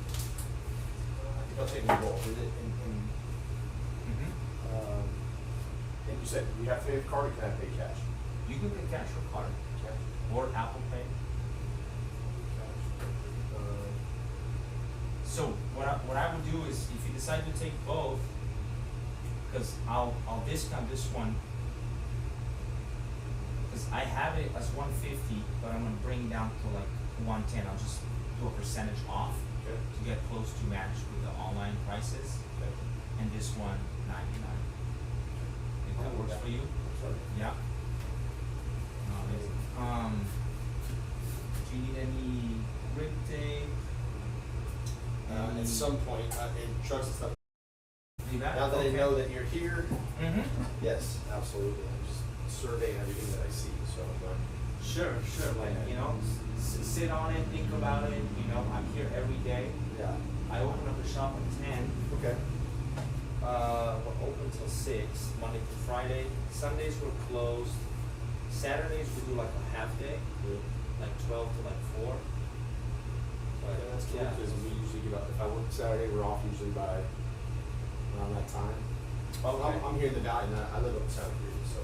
I think I'll take them both. Is it Mm-hmm. and you said we have to pay with card or can I pay cash? You can pay cash or card Cash. or Apple Pay. So what I would do is if you decide to take both, because I'll discount this one, because I have it as 150, but I'm gonna bring it down to like 110. I'll just do a percentage off Okay. to get close to match with the online prices, Okay. and this one 99. If that works for you, Sorry. yeah. Do you need any grip tape? At some point, in trucks and stuff. Leave that? Now that Okay. I know that you're here, Mm-hmm. yes, absolutely. I'm just surveying everything that I see, so. Sure. Like, sit on it, think about it, you know, I'm here every day. Yeah. I open up the shop at 10. Okay. We're open till 6, Monday to Friday. Sundays we're closed. Saturdays we do like a half day, like 12 to like 4. But Yeah, that's cool yeah. because we usually get up. If I work Saturday, we're off usually by around that time. Okay. I'm here in the valley, and I live up in Santa Cruz, so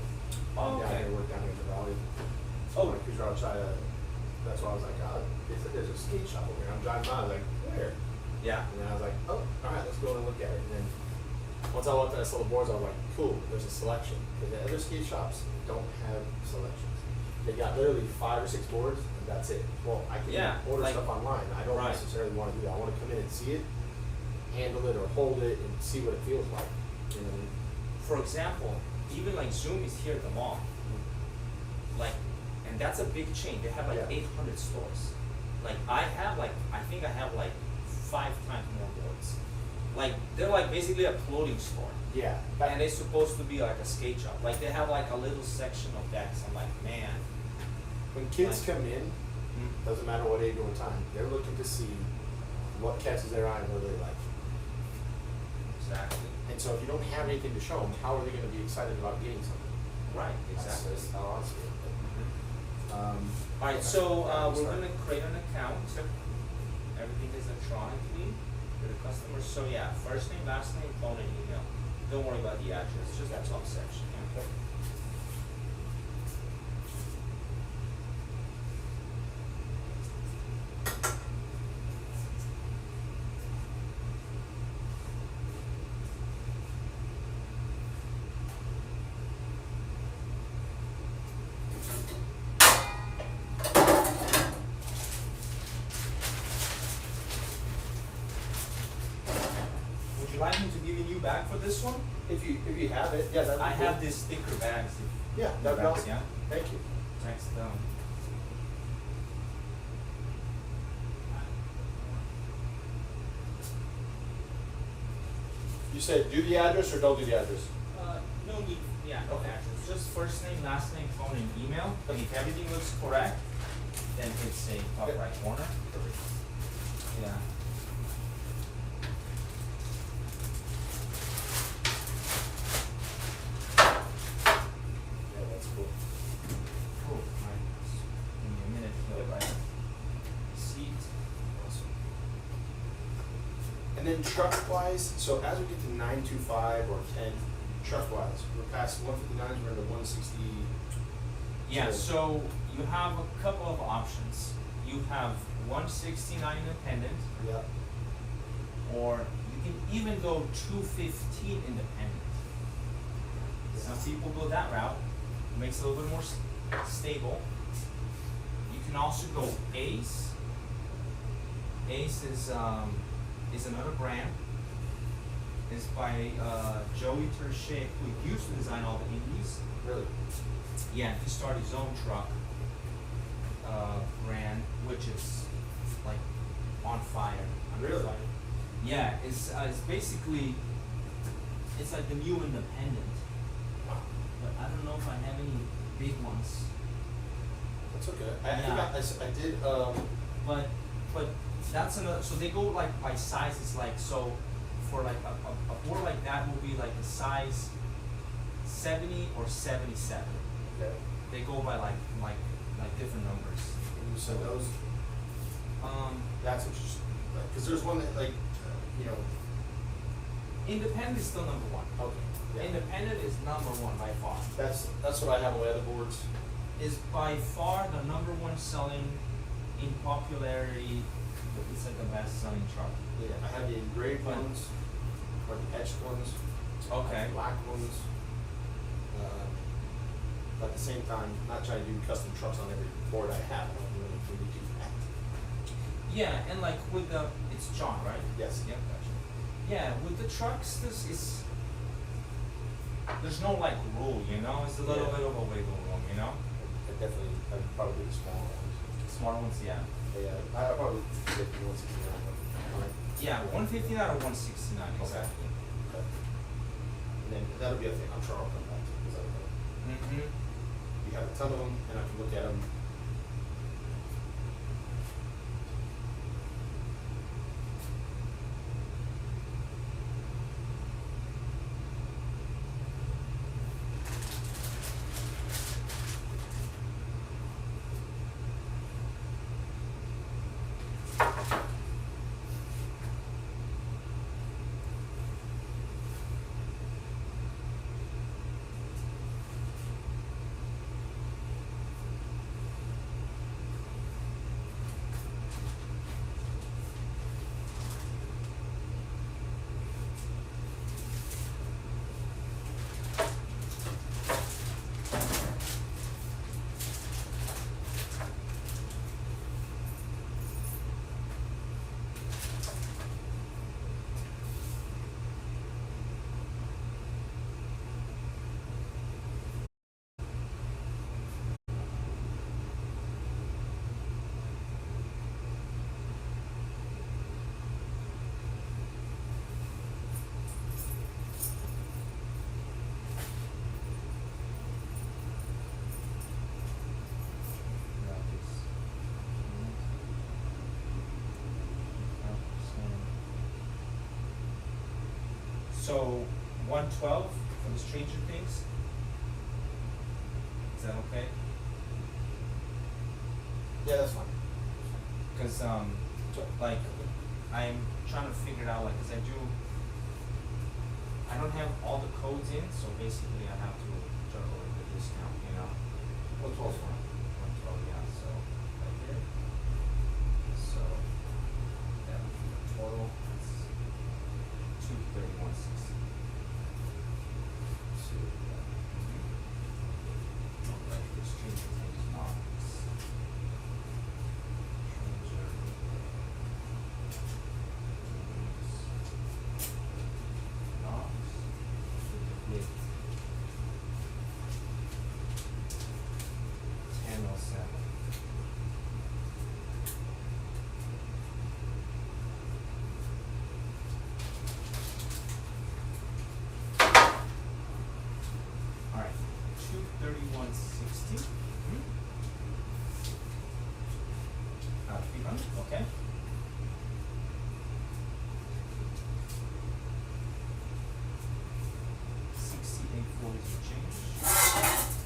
I'm down Okay. here, work down here in the valley. Oh. My kids are outside. That's why I was like, there's a skate shop over here. I'm driving by, I was like, where? Yeah. And then I was like, oh, all right, let's go and look at it. And then once I looked at I saw the boards, I was like, cool, there's a selection. Because the other skate shops don't have selections. They got literally 5 or 6 boards, and that's it. Well, I can Yeah, order like- stuff online. I don't right. necessarily want to do that. I want to come in and see it, handle it, or hold it, and see what it feels like. You know what I mean? For example, even like Zoom is here at the mall. Like, and that's a big chain. They have like Yeah. 800 stores. Like I think I have like 5 times more boards. Like they're like basically a clothing store. Yeah. And it's supposed to be like a skate shop. Like they have like a little section of decks. I'm like, man. When kids Like- come in, Mm. doesn't matter what age or what time, they're looking to see what catches their eye and what they like. Exactly. And so if you don't have anything to show them, how are they going to be excited about getting something? Right. Exactly. That's how I see it. All right, so we're gonna create an account. Everything is electronically for the customer. So yeah, first name, last name, phone, and email. Don't worry about the address, just that top section. Yeah. Would you like me to give you a new bag for this one? If you have it, yeah, that'd be I cool. have these sticker bags. Yeah, that'd be awesome. Yeah. Thank you. Thanks. You said do the address or don't do the address? No need. Yeah. No Okay. address. Just first name, last name, phone, and email. And if everything looks correct, then hit save top Okay. right corner. Yeah. Yeah, that's cool. Cool. Alright. Give me a minute to go by seat. Awesome. And then truck wise, so as we get to 925 or 10, truck wise, we're past 159s, we're into 160. Yeah, So- so you have a couple of options. You have 169 independent, Yeah. or you can even go 215 independent. Some people go that route, makes it a little bit more stable. You can also go Ace. Ace is another brand. It's by Joey Terche, who used to design all the Indies. Really? Yeah, he started his own truck brand, which is like on fire. Really? Yeah, it's basically it's like the new independent, Wow. but I don't know if I have any big ones. That's okay. I Yeah. think I did. But that's another. So they go like by sizes. Like so, for like a board like that will be like a size 70 or 77. Okay. They go by like different numbers. And so those, that's interesting. Because there's one that you know. Independent is still number one. Okay. Yeah. Independent is number one by far. That's what I have on my other boards. Is by far the number one selling in popularity. It's like the best selling truck. Yeah. I have the engraved Fun. ones, or the etched ones. Okay. Black ones. But at the same time, not trying to do custom trucks on every board I have. I don't really need to do that. Yeah, and like with the, it's John, right? Yes. Yep, gotcha. Yeah, with the trucks, this is, there's no like rule, you know? It's a little Yeah. bit of a wiggle room, you know? I'd probably do the small ones. Smart ones, yeah. But yeah, I'll probably get the 169. Yeah, 159 or 169, exactly. Okay. And then that'll be a thing. I'm sure I'll come back to because Mm-hmm. we have a ton of them, and I can look at them. So 112 for the Stranger Things. Is that okay? Yeah, that's fine. Cause like I'm trying to figure it out, like, cause I don't have all the codes in, so basically I have to juggle with the discount, you know. 112 's fine. 112, yeah. So right there. So that would be the total. That's 231.60. See what we got. Alright, the Stranger Things Knox. Stranger Knox. With 1007. Alright, 231.60. 300, okay. $68.40 for change.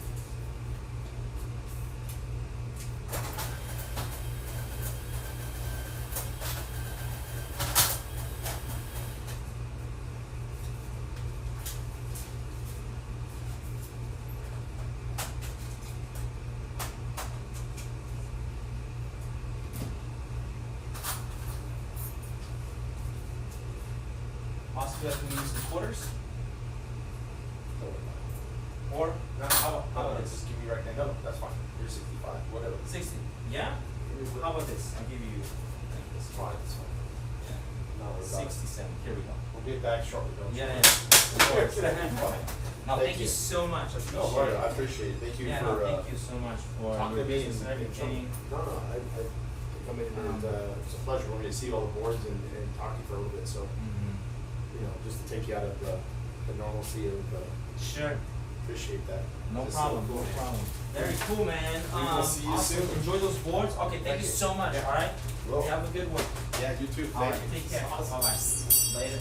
Possibly I can use the quarters, Don't worry about it. or how about No, this? just give me right now. No, that's fine. You're 65, whatever. 60. Yeah? How about this? I'll give you like It's this. fine, it's fine. Yeah. Not worried about it. 67. Here we go. We'll be back shortly, don't you? Yeah, yeah. Of course. Fine. No, Thank thank you you. so much. I No, appreciate right, I it. appreciate it. Thank you Yeah, for, no, thank you so much for talking your to me business and everything. No, I come in and, it's a pleasure for me to see all the boards and talk to you for a little bit, so, Mhm. you know, just to take you out of the normalcy of, Sure. appreciate that. No Just problem, so cool. no problem. Very cool, man. We will see you awesome. soon. Enjoy those boards. Okay, thank Thank you you. so much. Yeah. All right. Will. You have a good one. Yeah, you too. All right. Thank you. Take care. Awesome. Bye bye. Later.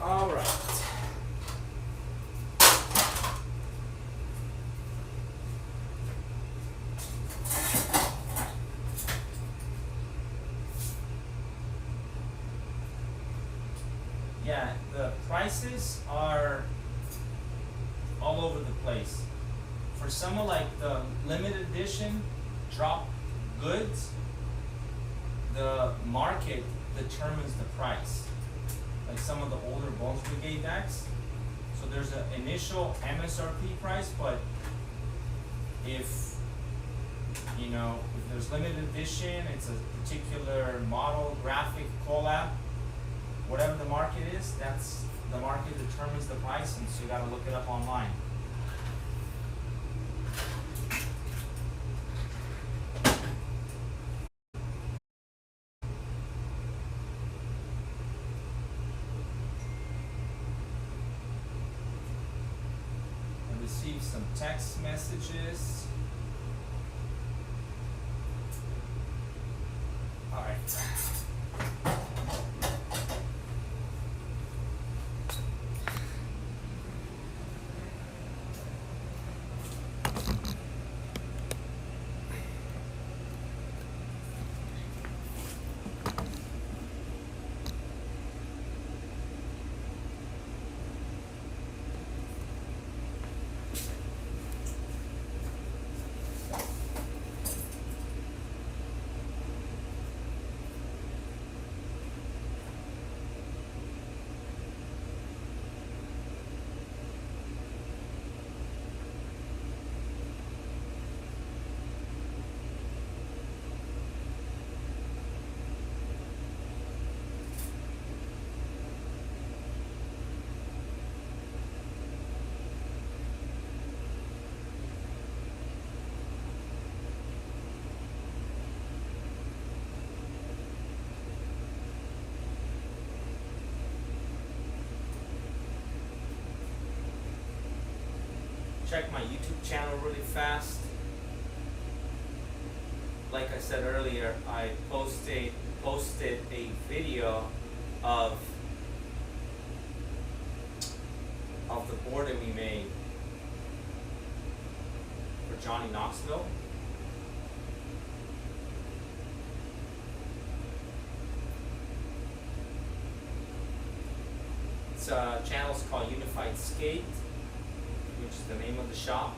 All right. Yeah, the prices are all over the place. For some of like the limited edition drop goods, the market determines the price. Like some of the older Bones Brigade decks. So there's an initial MSRP price, but if you know, if there's limited edition, it's a particular model, graphic, collab, whatever the market is, that's the market determines the price, and so you gotta look it up online. I received some text messages. All right. check my YouTube channel really fast. Like I said earlier, I posted a video of the board that we made for Johnny Knoxville. Its channel's called Unified Skate, which is the name of the shop.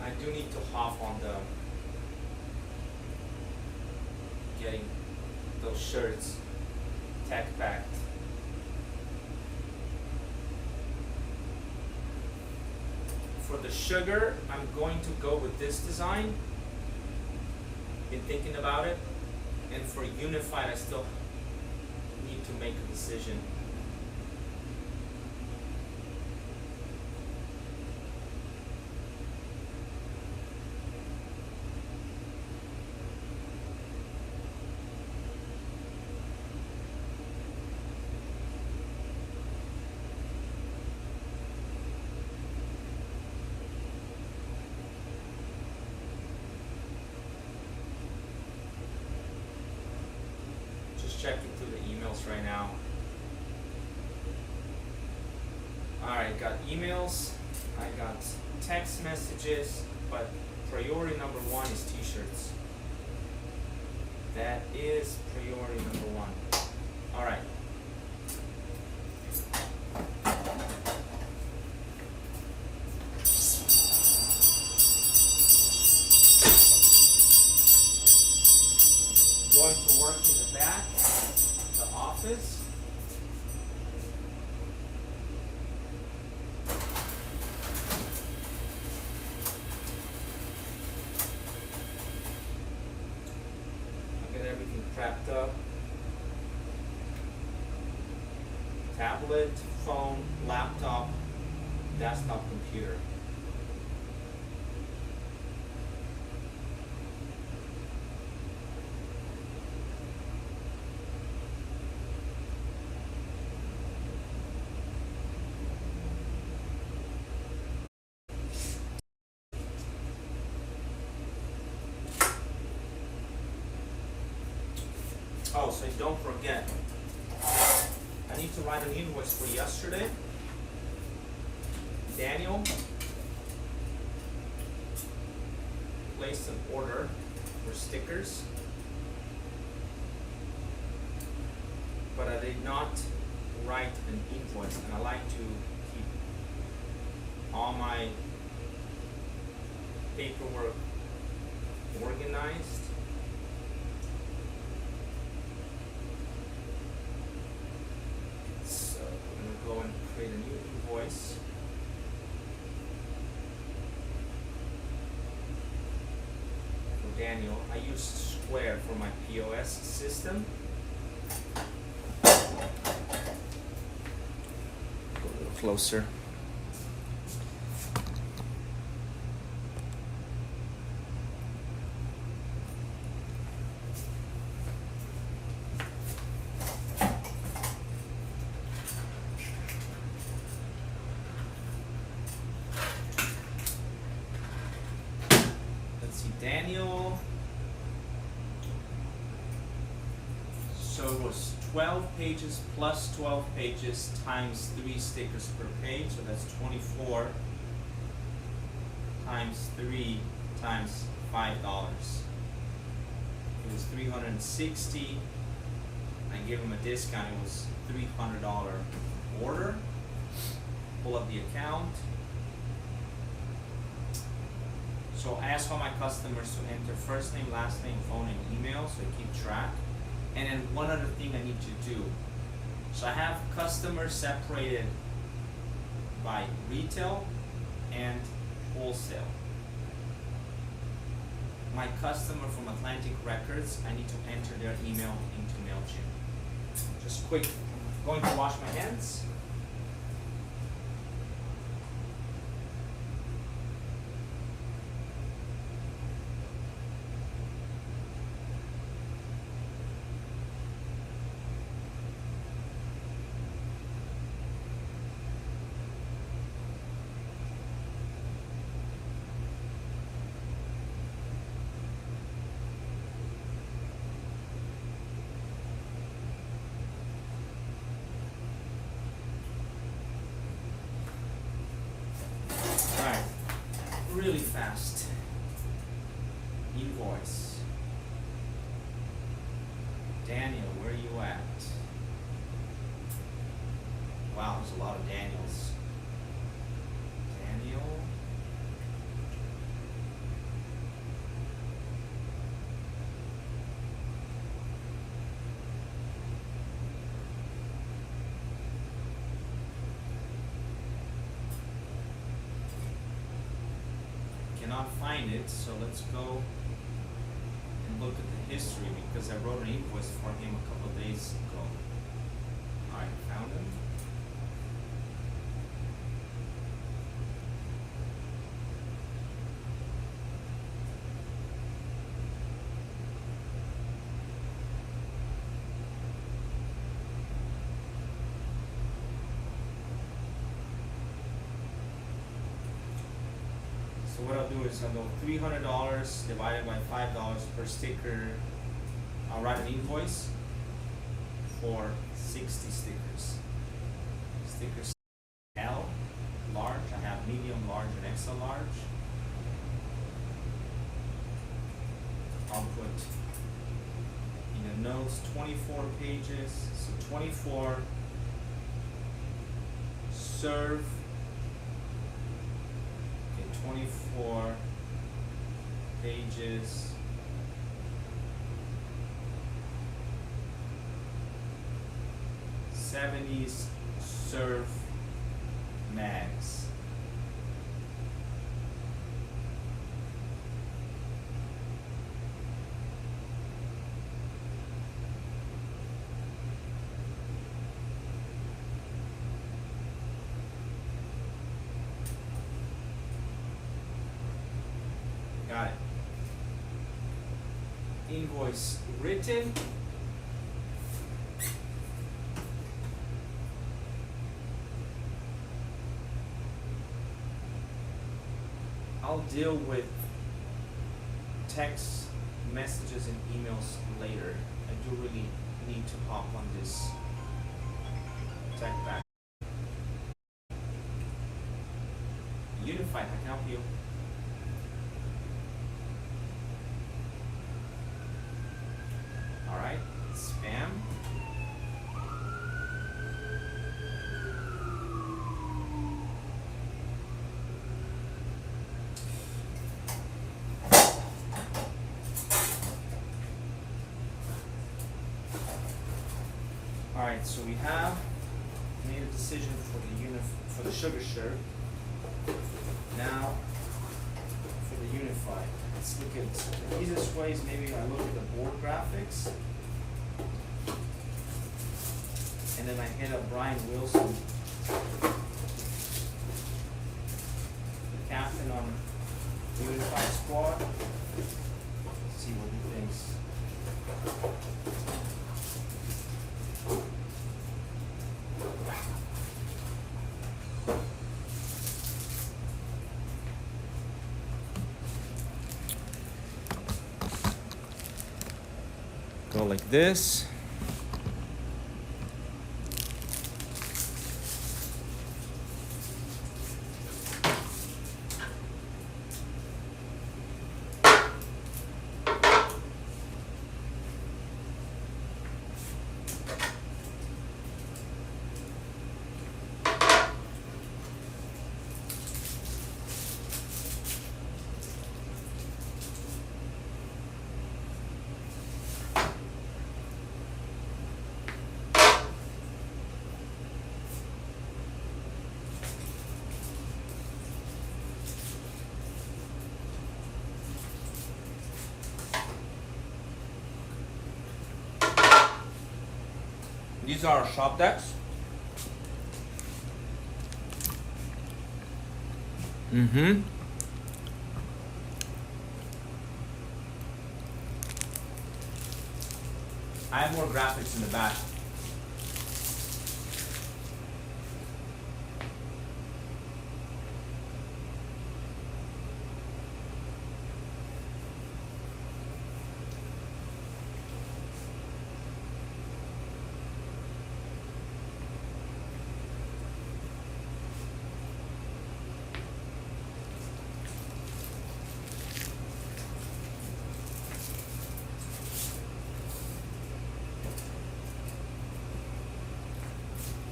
I do need to hop on the getting those shirts tech packed. For the sugar, I'm going to go with this design. Been thinking about it. And for unified, I still need to make a decision. Checking through the emails right now. Alright, got emails, I got text messages, but priority number one is t-shirts. That is priority number one. Alright. Going to work in the back, the office. I'll get everything prepped up. Tablet, phone, laptop, desktop computer. Oh, so don't forget, I need to write an invoice for yesterday. Daniel placed an order for stickers, but I did not write an invoice, and I like to keep all my paperwork organized. So I'm going to go and create a new invoice. For Daniel, I use Square for my POS system. Go a little closer. Let's see, Daniel. So it was 12 pages plus 12 pages times 3 stickers per page, so that's 24 times 3 times $5. It was $360. I gave him a discount, it was $300 order. Pull up the account. So I ask all my customers to enter first name, last name, phone, and email, so I keep track. And then one other thing I need to do. So I have customers separated by retail and wholesale. My customer from Atlantic Records, I need to enter their email into MailChimp. Just quick, I'm going to wash my hands. last invoice. Daniel, where are you at? Wow, there's a lot of Daniels. Daniel. Cannot find it, so let's go and look at the history because I wrote an invoice for him a couple of days ago. Alright, found him. So what I'll do is I'll go $300 divided by $5 per sticker. I'll write an invoice for 60 stickers. Stickers L, large. I have medium, large, and extra large. I'll put in the notes 24 pages. So 24 serve. 24 pages. '70s surf mags. Got it. Invoice written. I'll deal with text messages and emails later. I do really need to hop on this tech back. Unified, I can help you. Alright, spam. Alright, so we have made a decision for the sugar shirt. Now for the unified. Let's look at the easiest way is maybe I look at the board graphics. And then I hit up Brian Wilson, the captain on the unified squad. See what he thinks. Go like this. These are our shop decks. Mm-hmm. I have more graphics in the back.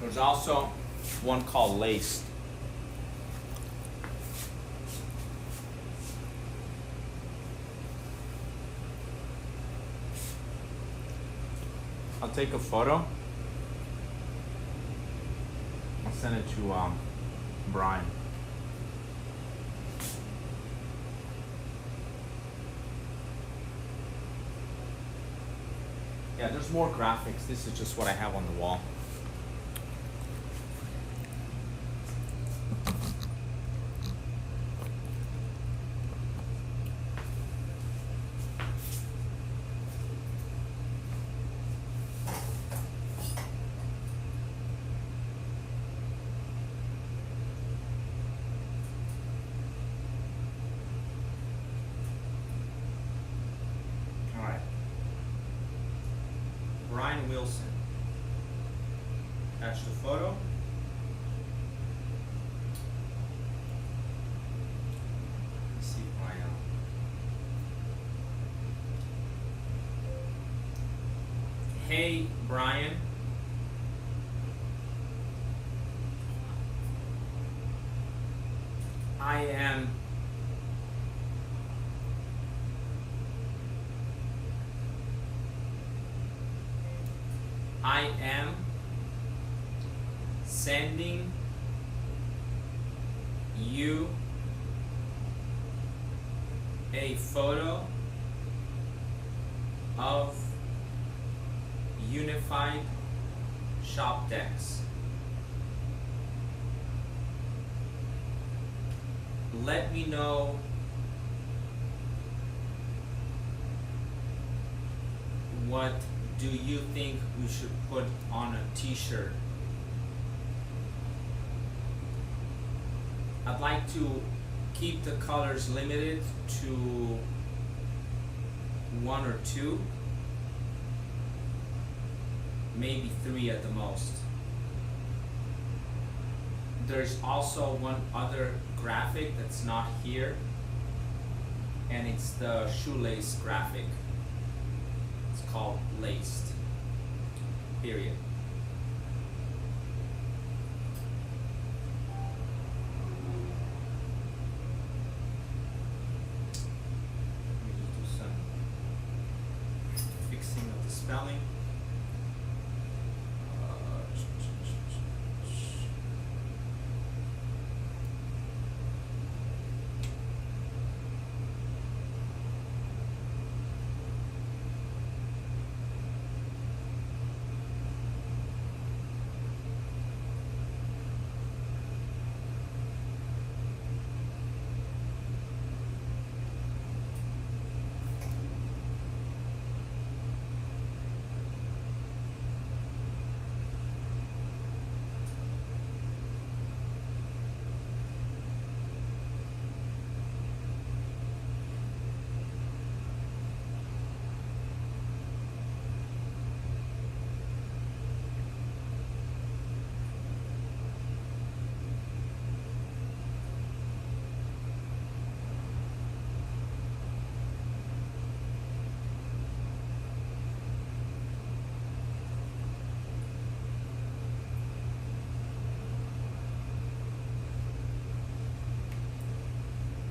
There's also one called laced. I'll take a photo. I'll send it to Brian. Yeah, there's more graphics. This is just what I have on the wall. All right. Brian Wilson. Attach the photo. Let's see if I Hey Brian. I am sending you a photo of unified shop decks. Let me know what do you think we should put on a t-shirt. I'd like to keep the colors limited to 1 or 2, maybe 3 at the most. There's also one other graphic that's not here, and it's the shoelace graphic. It's called laced, period. Let me just do some fixing of the spelling.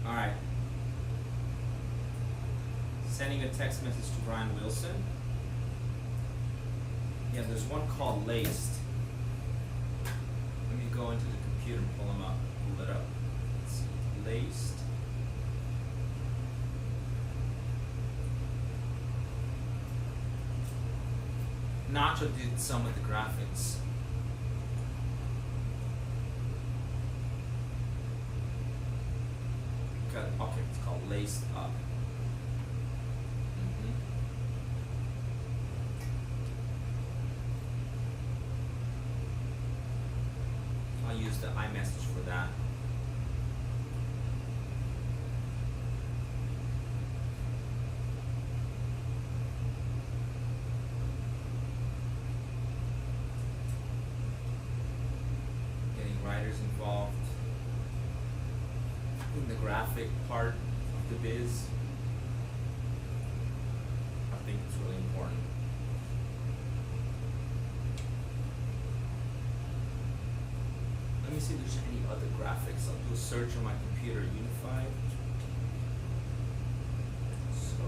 Alright. Sending a text message to Brian Wilson. Yeah, there's one called laced. Let me go into the computer and pull them up, pull it up. Let's see. Laced. Nacho did some of the graphics. Okay, it's called Laced Up. I'll use the iMessage for that. Getting writers involved in the graphic part of the biz. I think it's really important. see if there's any other graphics. I'll do a search on my computer, Unified. So.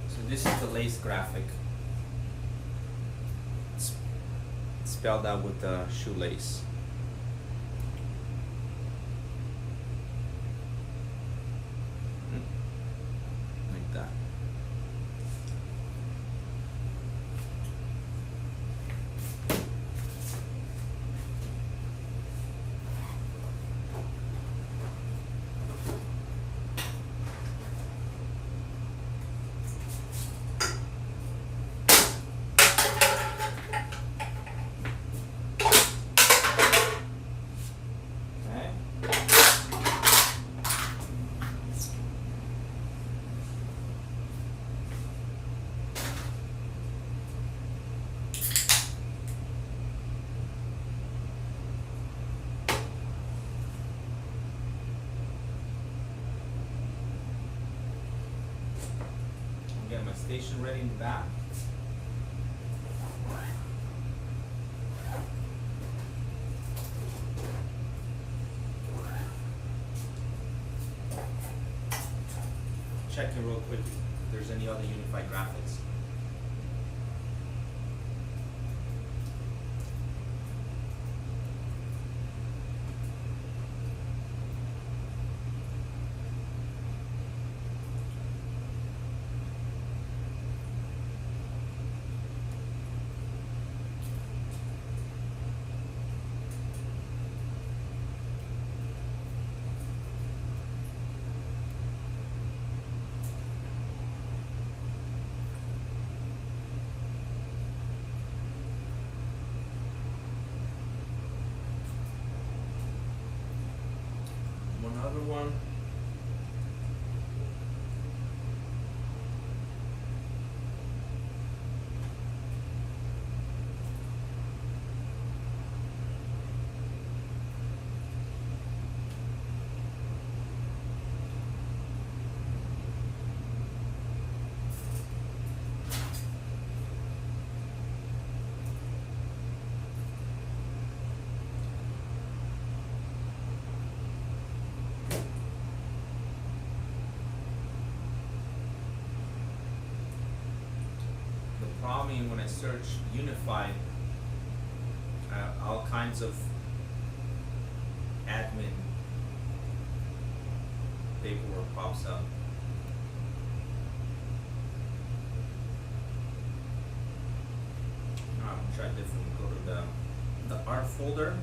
So this is the lace graphic. It's spelled out with the shoelace. Like that. Okay. I'll get my station ready in the back. Checking real quick if there's any other unified graphics. One other one. The problem when I search unified, all kinds of admin paperwork pops up. I'm gonna try different. Go to the art folder.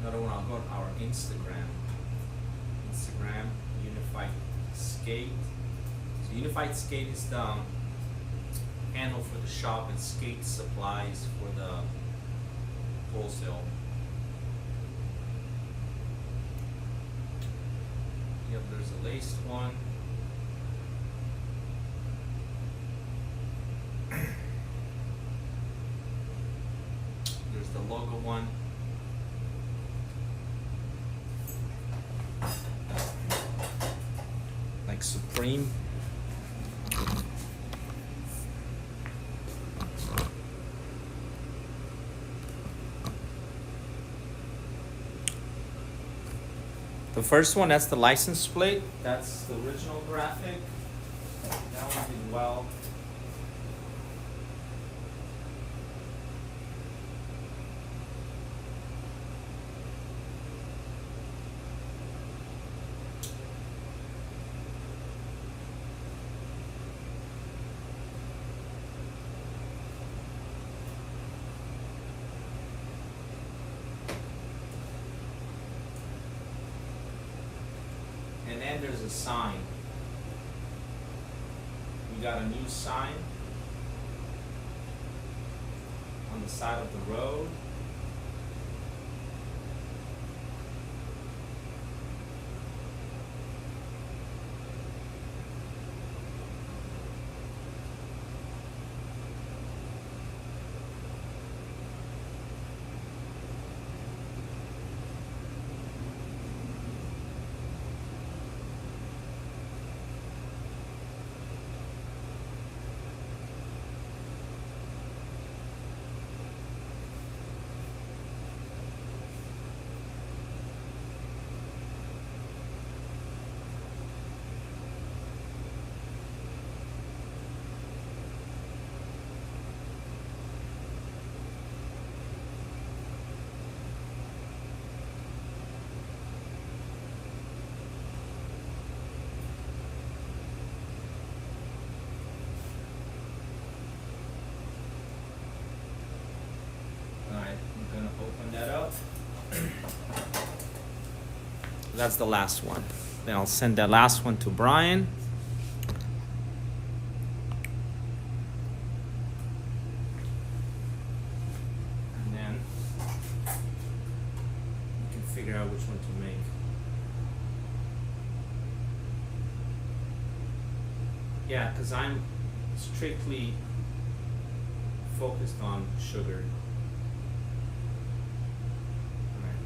Another one, I'll go on our Instagram. Instagram, Unified Skate. So Unified Skate is the handle for the shop and skate supplies for the wholesale. Yep, there's a laced one. There's the logo one. Like Supreme. The first one, that's the license plate. That's the original graphic. That one did well. And then there's a sign. We got a new sign on the side of the road. That's the last one. Then I'll send that last one to Brian. And then you can figure out which one to make. Yeah, because I'm strictly focused on sugar. Alright.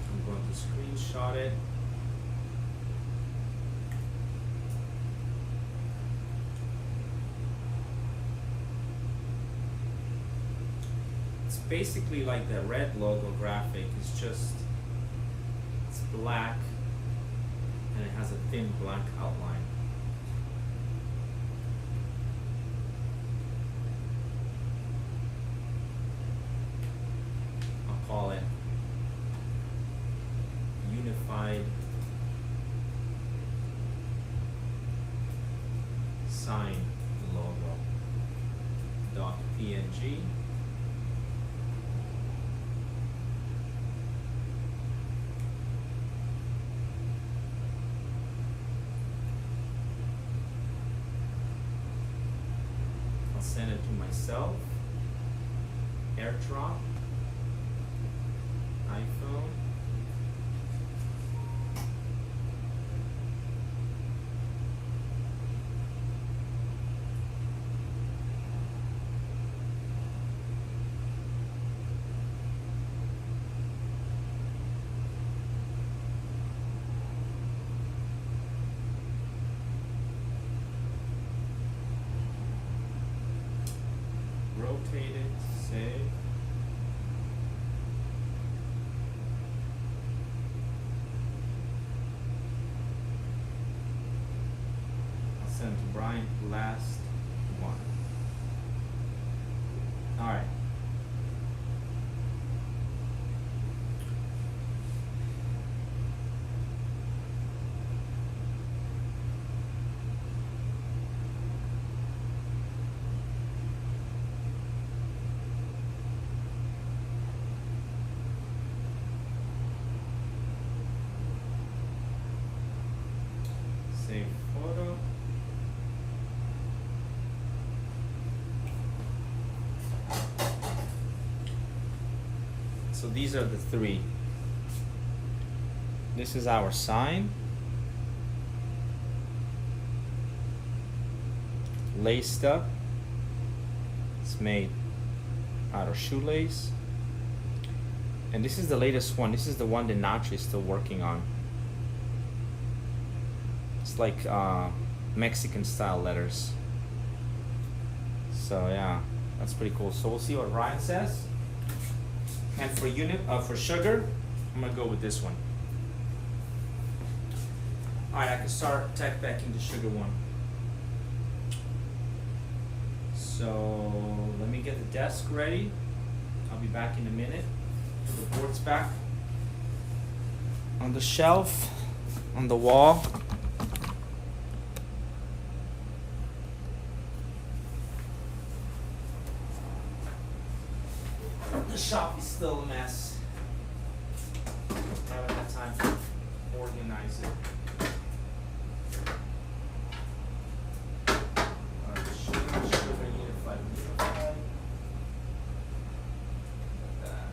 I'm going to screenshot it. It's basically like the red logo graphic. It's just, it's black and it has a thin black outline. I'll call it Unified Sign Logo .png. I'll send it to myself. AirDrop. iPhone. Rotate it, save. I'll send to Brian, last one. Alright. Save photo. So these are the three. This is our sign. Laced up. It's made out of shoelace. And this is the latest one. This is the one that Nacho is still working on. It's like Mexican style letters. So yeah, that's pretty cool. So we'll see what Ryan says. And for sugar, I'm gonna go with this one. Alright, I can start tech backing the sugar one. So let me get the desk ready. I'll be back in a minute. Put the boards back on the shelf, on the wall. The shop is still a mess. Haven't had time to organize it. Alright, sugar, unified. Like that.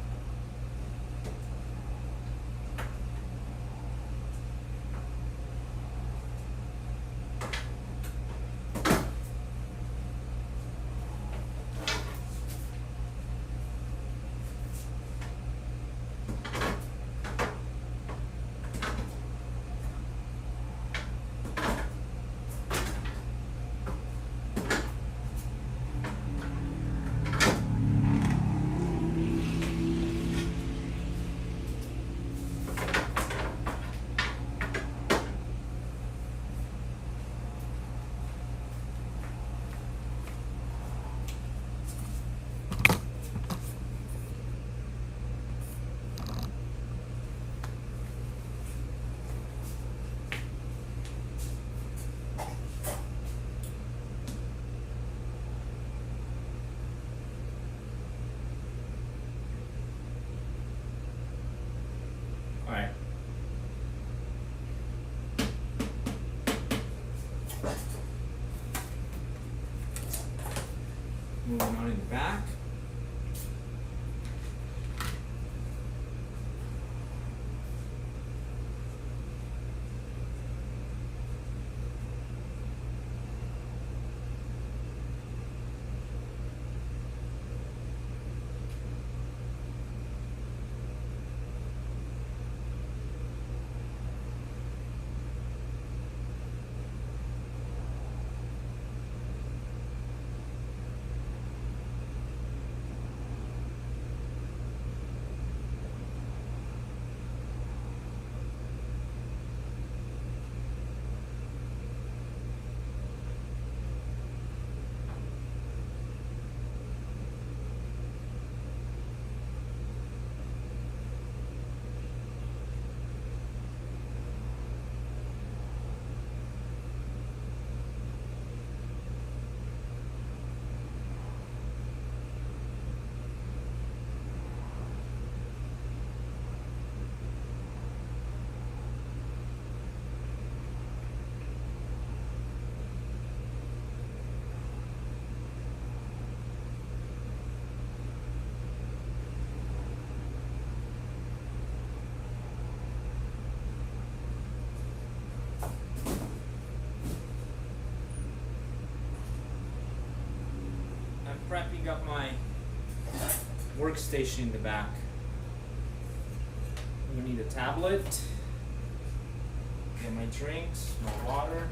setting up my workstation in the back. I'm gonna need a tablet, get my drinks, my water.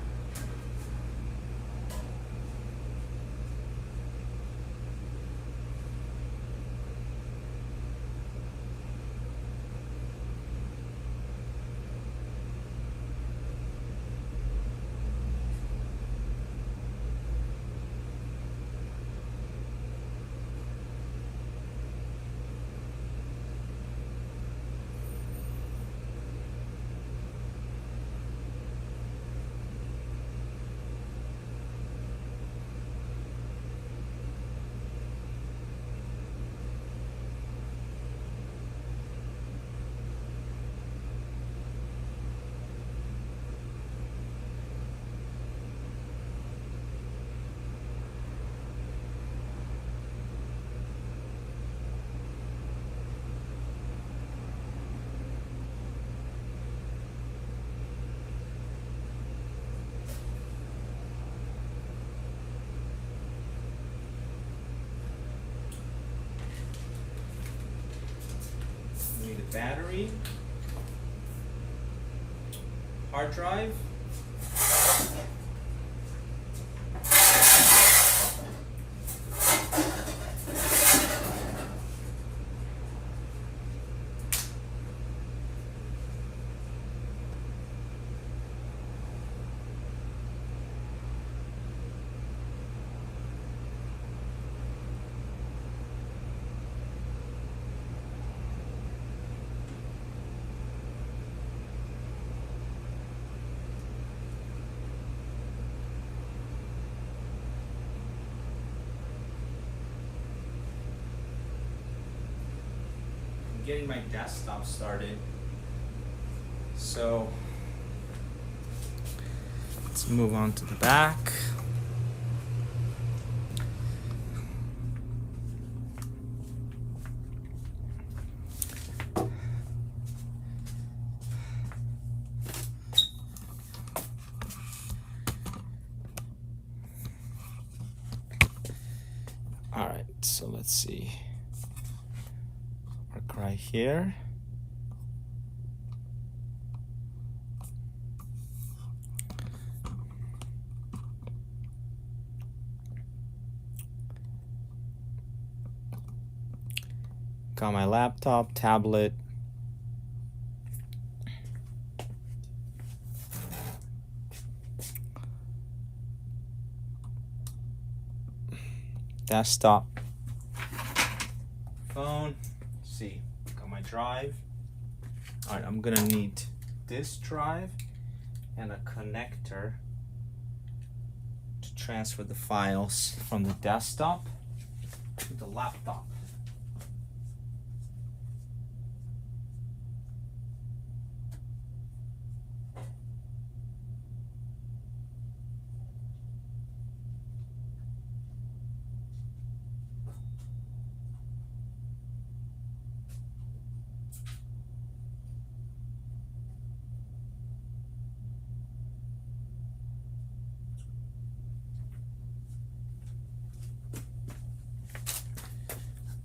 Need a battery, hard drive, getting my desktop started. So let's move on to the back. All right, so let's see. Mark right here. Got my laptop, tablet. Desktop. Phone. Let's see. Got my drive. Alright, I'm gonna need this drive and a connector to transfer the files from the desktop to the laptop.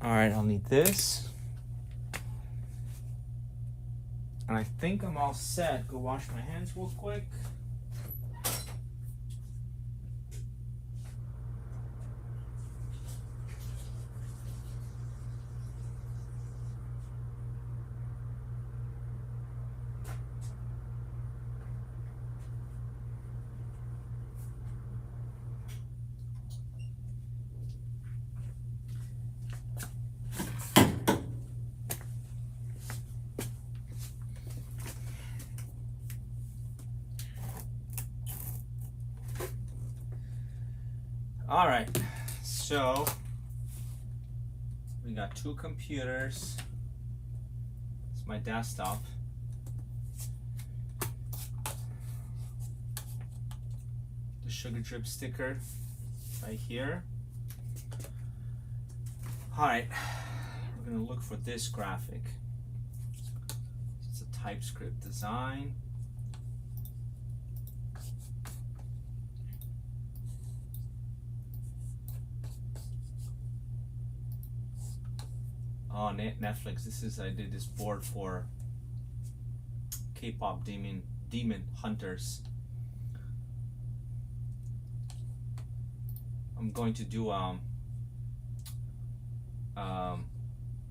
Alright, I'll need this. And I think I'm all set. Go wash my hands real quick. All right, so we got two computers. It's my desktop. The sugar drip sticker right here. All right, we're gonna look for this graphic. It's a TypeScript design. Oh, Netflix. I did this board for K-pop demon hunters. I'm going to do a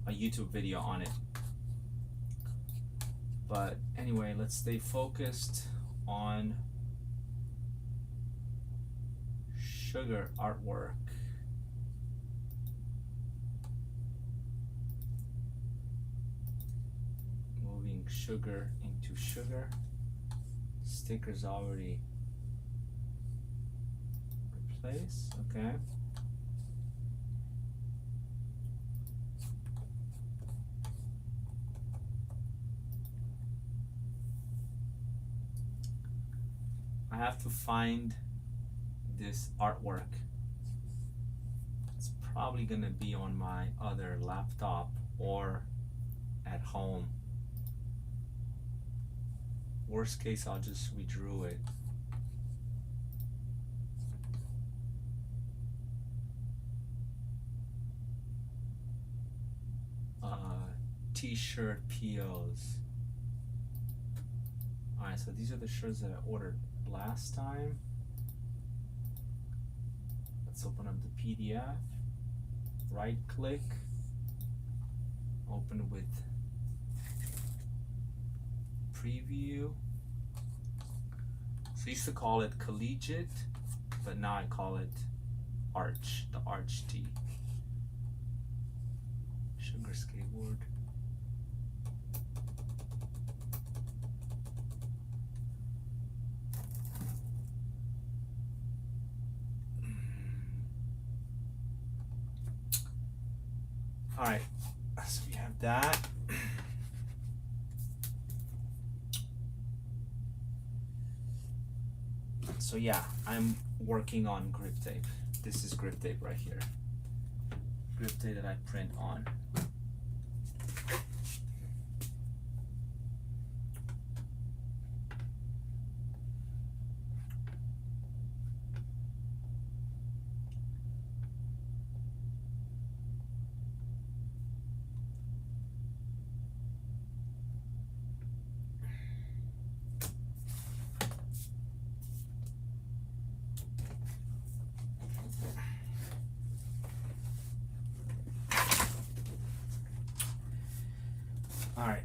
YouTube video on it. But anyway, let's stay focused on sugar artwork. Moving sugar into sugar. Stickers already replaced. Okay. I have to find this artwork. It's probably gonna be on my other laptop or at home. Worst case, I'll just redraw it. T-shirt POs. Alright, so these are the shirts that I ordered last time. Let's open up the PDF. Right click. Open with preview. So I used to call it collegiate, but now I call it arch, the arch tee. Sugar skateboard. Alright, so we have that. So yeah, I'm working on grip tape. This is grip tape right here. Grip tape that I print on. All right.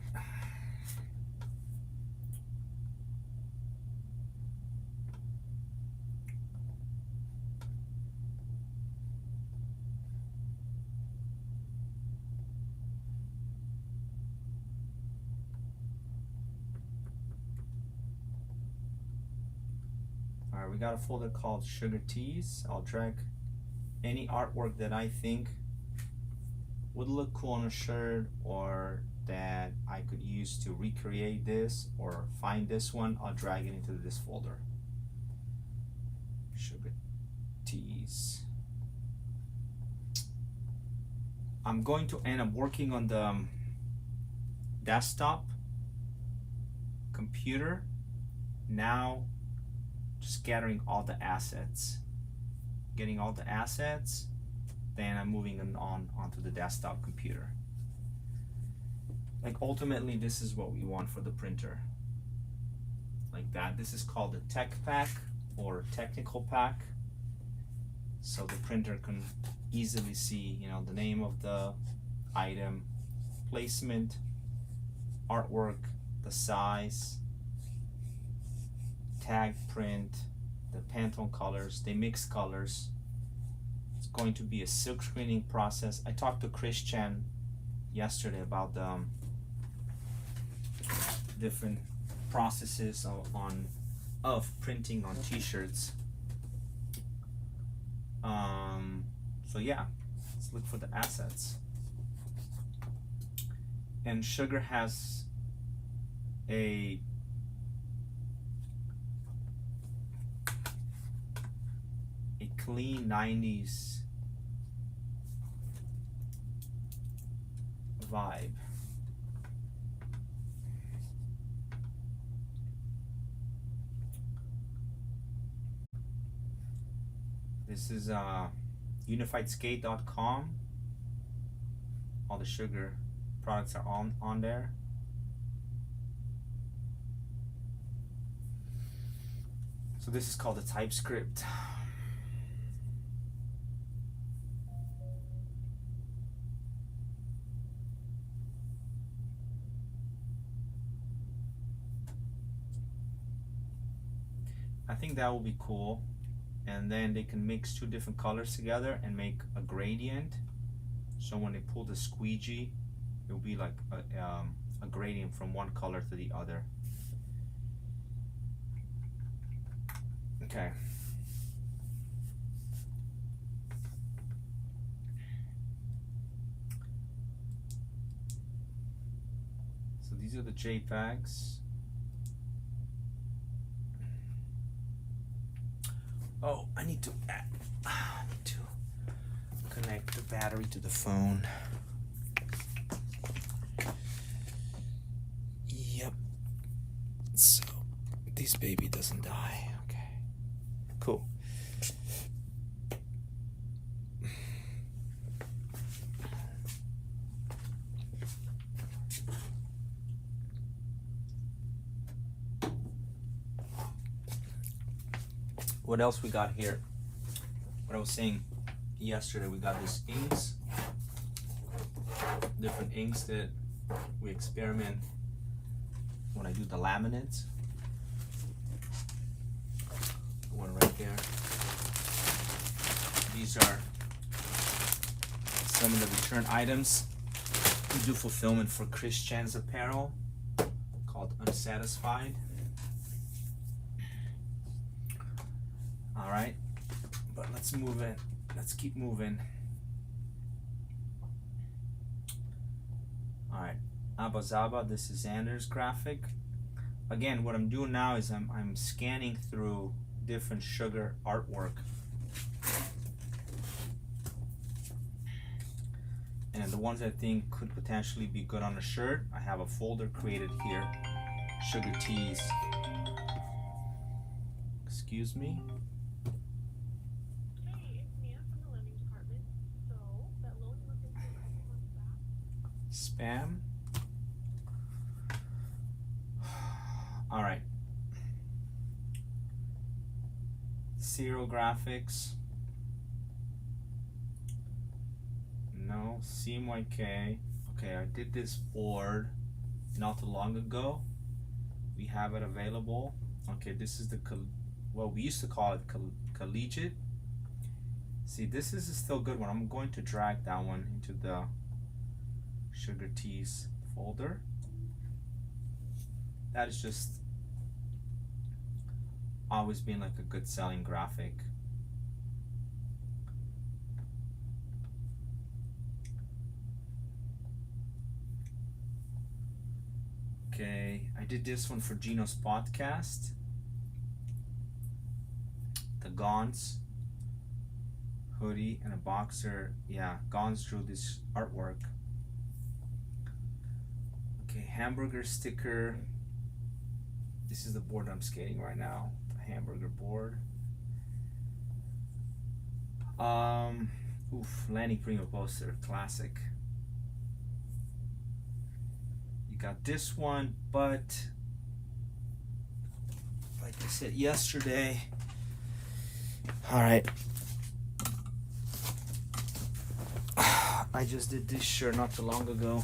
All right, we got a folder called Sugar Teas. I'll drag any artwork that I think would look cool on a shirt or that I could use to recreate this or find this one. I'll drag it into this folder. Sugar Teas. I'm going to end up working on the desktop computer now, just gathering all the assets, getting all the assets, then I'm moving on onto the desktop computer. Like ultimately this is what we want for the printer, like that. This is called the tech pack or technical pack, so the printer can easily see, you know, the name of the item, placement, artwork, the size, tag print, the Pantone colors, they mix colors. It's going to be a silk screening process. I talked to Christian yesterday about the different processes of printing on t-shirts. So yeah, let's look for the assets. And Sugar has a clean 90s vibe. This is unifiedskate.com. all the sugar products are on there. So this is called the TypeScript. I think that will be cool. And then they can mix two different colors together and make a gradient. So when they pull the squeegee, it will be like a gradient from one color to the other. Okay. So these are the JPEGs. Oh, I need to connect the battery to the phone. Yep. So this baby doesn't die. Okay. Cool. What else we got here? What I was saying yesterday, we got these inks, different inks that we experiment when I do the laminates. One right there. These are some of the return items. We do fulfillment for Christian's apparel called Unsatisfied. All right, but let's move in. Let's keep moving. All right, Abba Zaba, this is Xander's graphic. Again, what I'm doing now is I'm scanning through different sugar artwork. And the ones I think could potentially be good on a shirt, I have a folder created here, Sugar Teas. Excuse me. Spam. All right. Zero graphics. No. CMYK. Okay, I did this board not too long ago. We have it available. Okay, this is the well, we used to call it collegiate. See, this is a still good one. I'm going to drag that one into the Sugar Teas folder. That is just always been like a good selling graphic. Okay, I did this one for Gino's podcast. The Gons hoodie and a boxer. Yeah, Gons drew this artwork. Okay, hamburger sticker. This is the board I'm skating right now. The hamburger board. Lanny Primo poster, classic. You got this one, but like I said yesterday. All right. I just did this shirt not too long ago.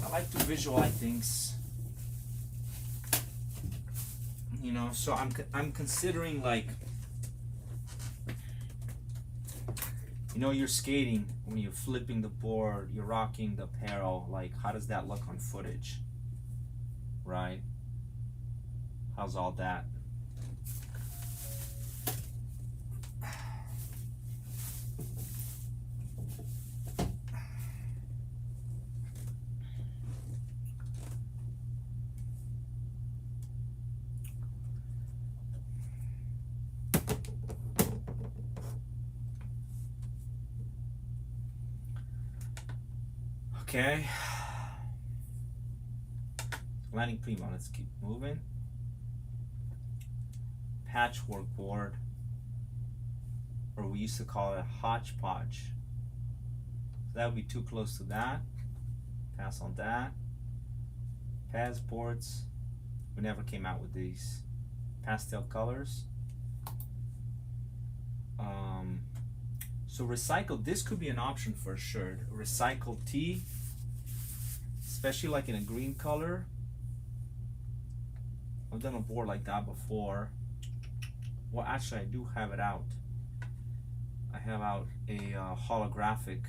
I like to visualize things, you know. So I'm considering, like, you know, you're skating when you're flipping the board, you're rocking the apparel. Like, how does that look on footage, right? How's all that? Okay. Landing Primo, let's keep moving. patchwork board, or we used to call it a hodgepodge. So that would be too close to that. Pass on that. Pads boards. We never came out with these pastel colors. So recycled, this could be an option for a shirt. Recycled tee, especially like in a green color. I've done a board like that before. Well, actually I do have it out. I have out a holographic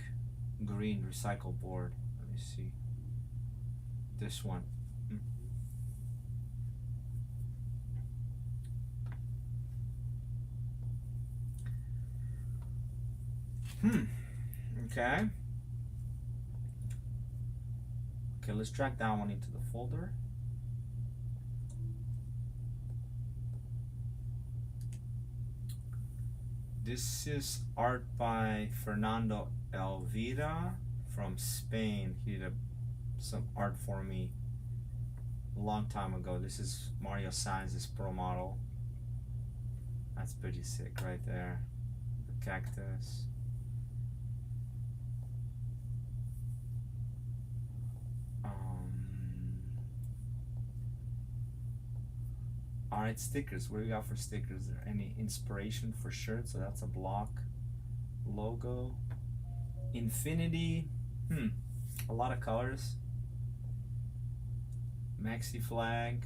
green recycled board. Let me see. This one. Okay. Okay, let's drag that one into the folder. This is art by Fernando Elvira from Spain. He did some art for me a long time ago. This is Mario Sainz's pro model. That's pretty sick right there. The cactus. Alright, stickers. What do we got for stickers? Is there any inspiration for shirts? So that's a block logo. Infinity. A lot of colors. Maxi flag.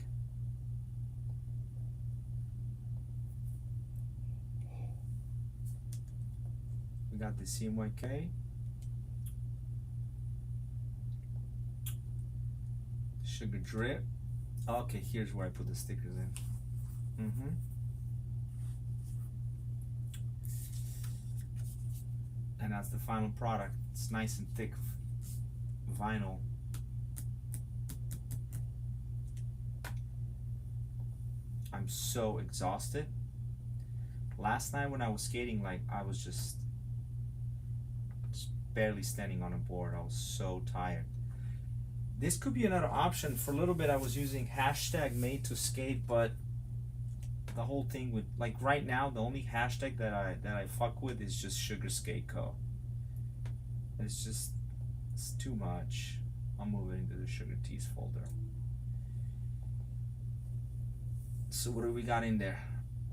We got the CMYK. Sugar drip. Okay, here's where I put the stickers in. And that's the final product. It's nice and thick vinyl. I'm so exhausted. Last night when I was skating, like I was just barely standing on a board. I was so tired. This could be another option. For a little bit I was using hashtag made to skate, but the whole thing with, like right now, the only hashtag that I fuck with is just Sugar Skate Co. It's too much. I'll move it into the Sugar Tees folder. So what do we got in there?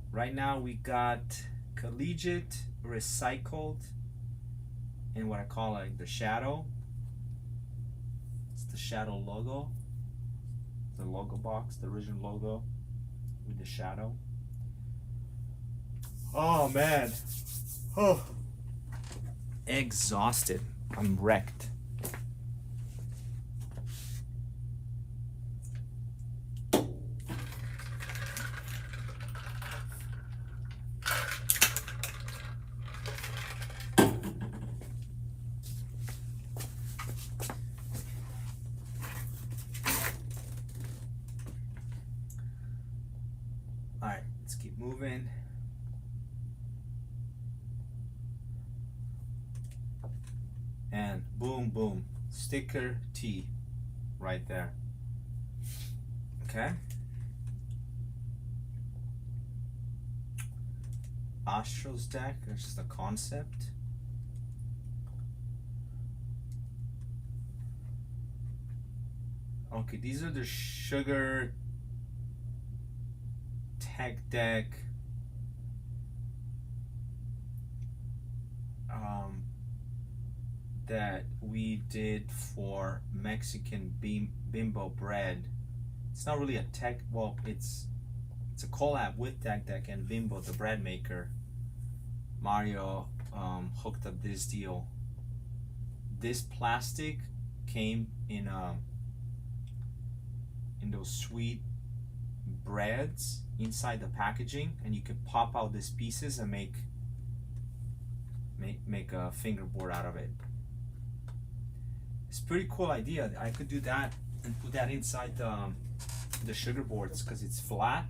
Right now we got collegiate, recycled, and what I call like the shadow. It's the shadow logo. The logo box, the original logo with the shadow. Oh man. Oh. Exhausted. I'm wrecked. Alright, let's keep moving. And boom, boom, sticker T right there. Okay. Astros deck, there's just a concept. Okay, these are the Sugar Tech deck. That we did for Mexican bimbo bread. It's not really a tech, well, it's a collab with Tech Deck and Bimbo, the bread maker. Mario hooked up this deal. This plastic came in those sweet breads inside the packaging, and you could pop out these pieces and make a fingerboard out of it. It's a pretty cool idea. I could do that and put that inside the sugar boards because it's flat.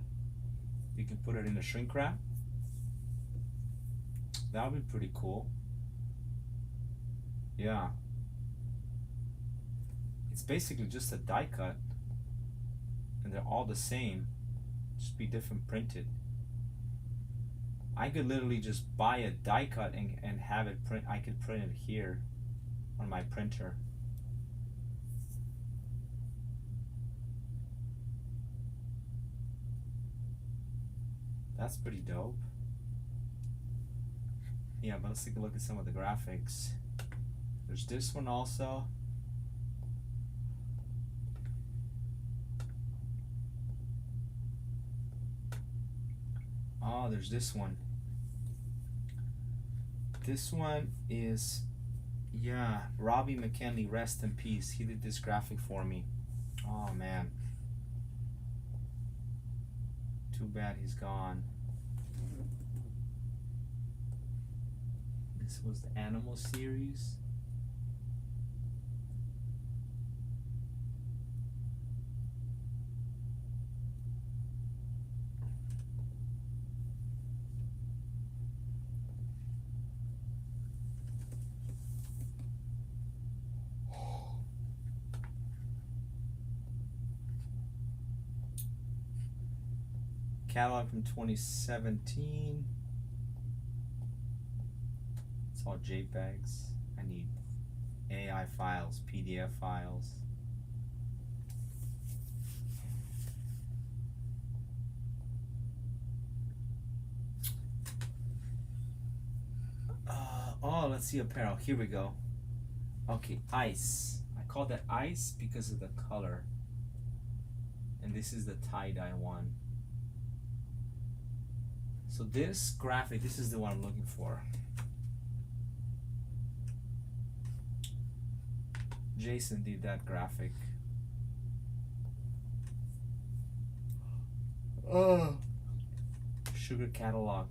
You can put it in a shrink wrap. That would be pretty cool. Yeah. It's basically just a die cut, and they're all the same, just be different printed. I could literally just buy a die cut and have it print. I could print it here on my printer. That's pretty dope. Yeah, but let's take a look at some of the graphics. There's this one also. Oh, there's this one. This one is, yeah, Robbie McKinley, rest in peace. He did this graphic for me. Oh man. Too bad he's gone. This was the Animal series. Catalog from 2017. It's all JPEGs. I need AI files, PDF files. Oh, let's see apparel. Here we go. Okay, ice. I call that ice because of the color. And this is the tie-dye one. So this graphic, this is the one I'm looking for. Jason did that graphic. Sugar catalog.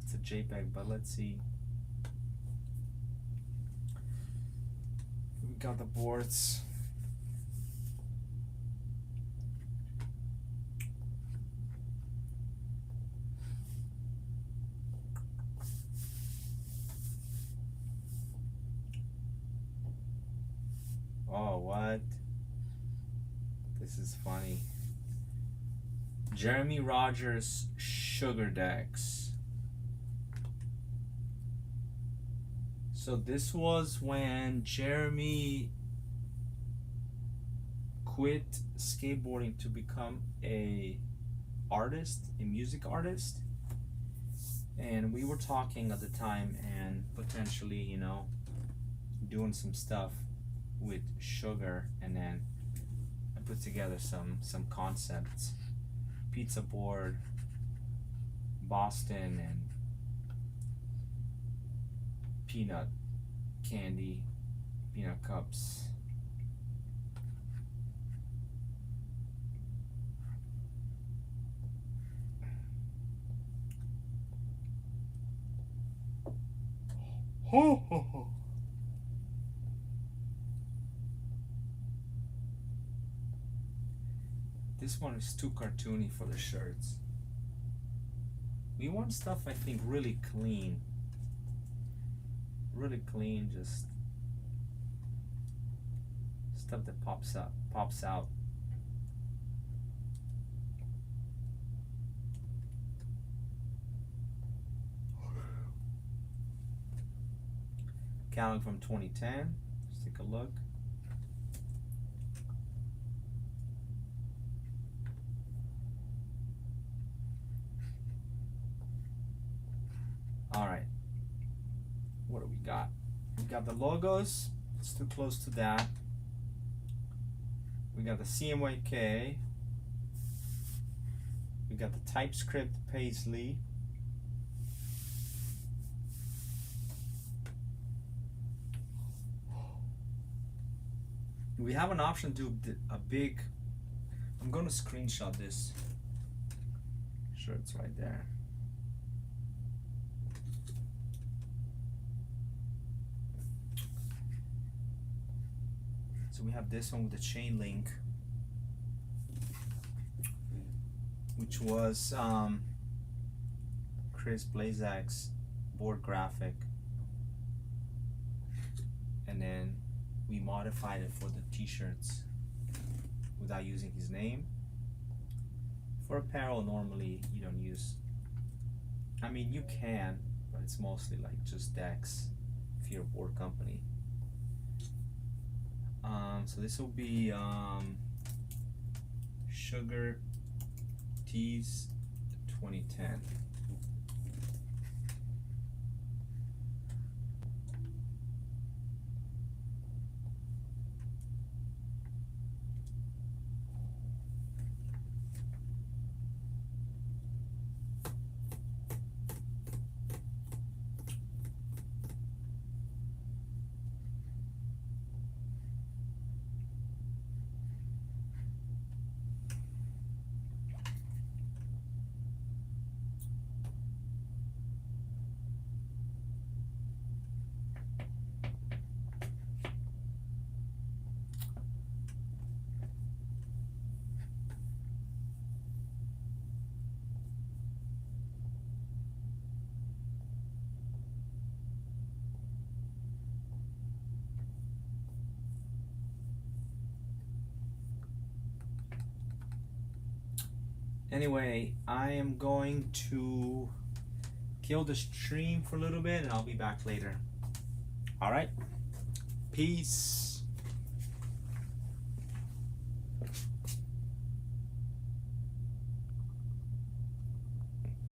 It's a JPEG, but let's see. We got the boards. Oh, what? This is funny. Jeremy Rogers Sugar Decks. So this was when Jeremy quit skateboarding to become a music artist. And we were talking at the time and potentially, you know, doing some stuff with sugar, and then I put together some concepts. Pizza board, Boston, and peanut candy, peanut cups. Ho ho ho. This one is too cartoony for the shirts. We want stuff, I think, really clean. Really clean, just stuff that pops out. Catalog from 2010. Let's take a look. All right, what do we got? We got the logos. It's too close to that. We got the CMYK. We got the TypeScript Paisley. We have an option to do a big. I'm going to screenshot this. Sure, it's right there. So we have this one with the chain link, which was Chris Blazak's board graphic, and then we modified it for the t-shirts without using his name. For apparel, normally you don't use I mean, you can, but it's mostly like just decks if you're a board company. So this will be Sugar Teas 2010. Anyway, I am going to kill the stream for a little bit and I'll be back later. Alright? Peace.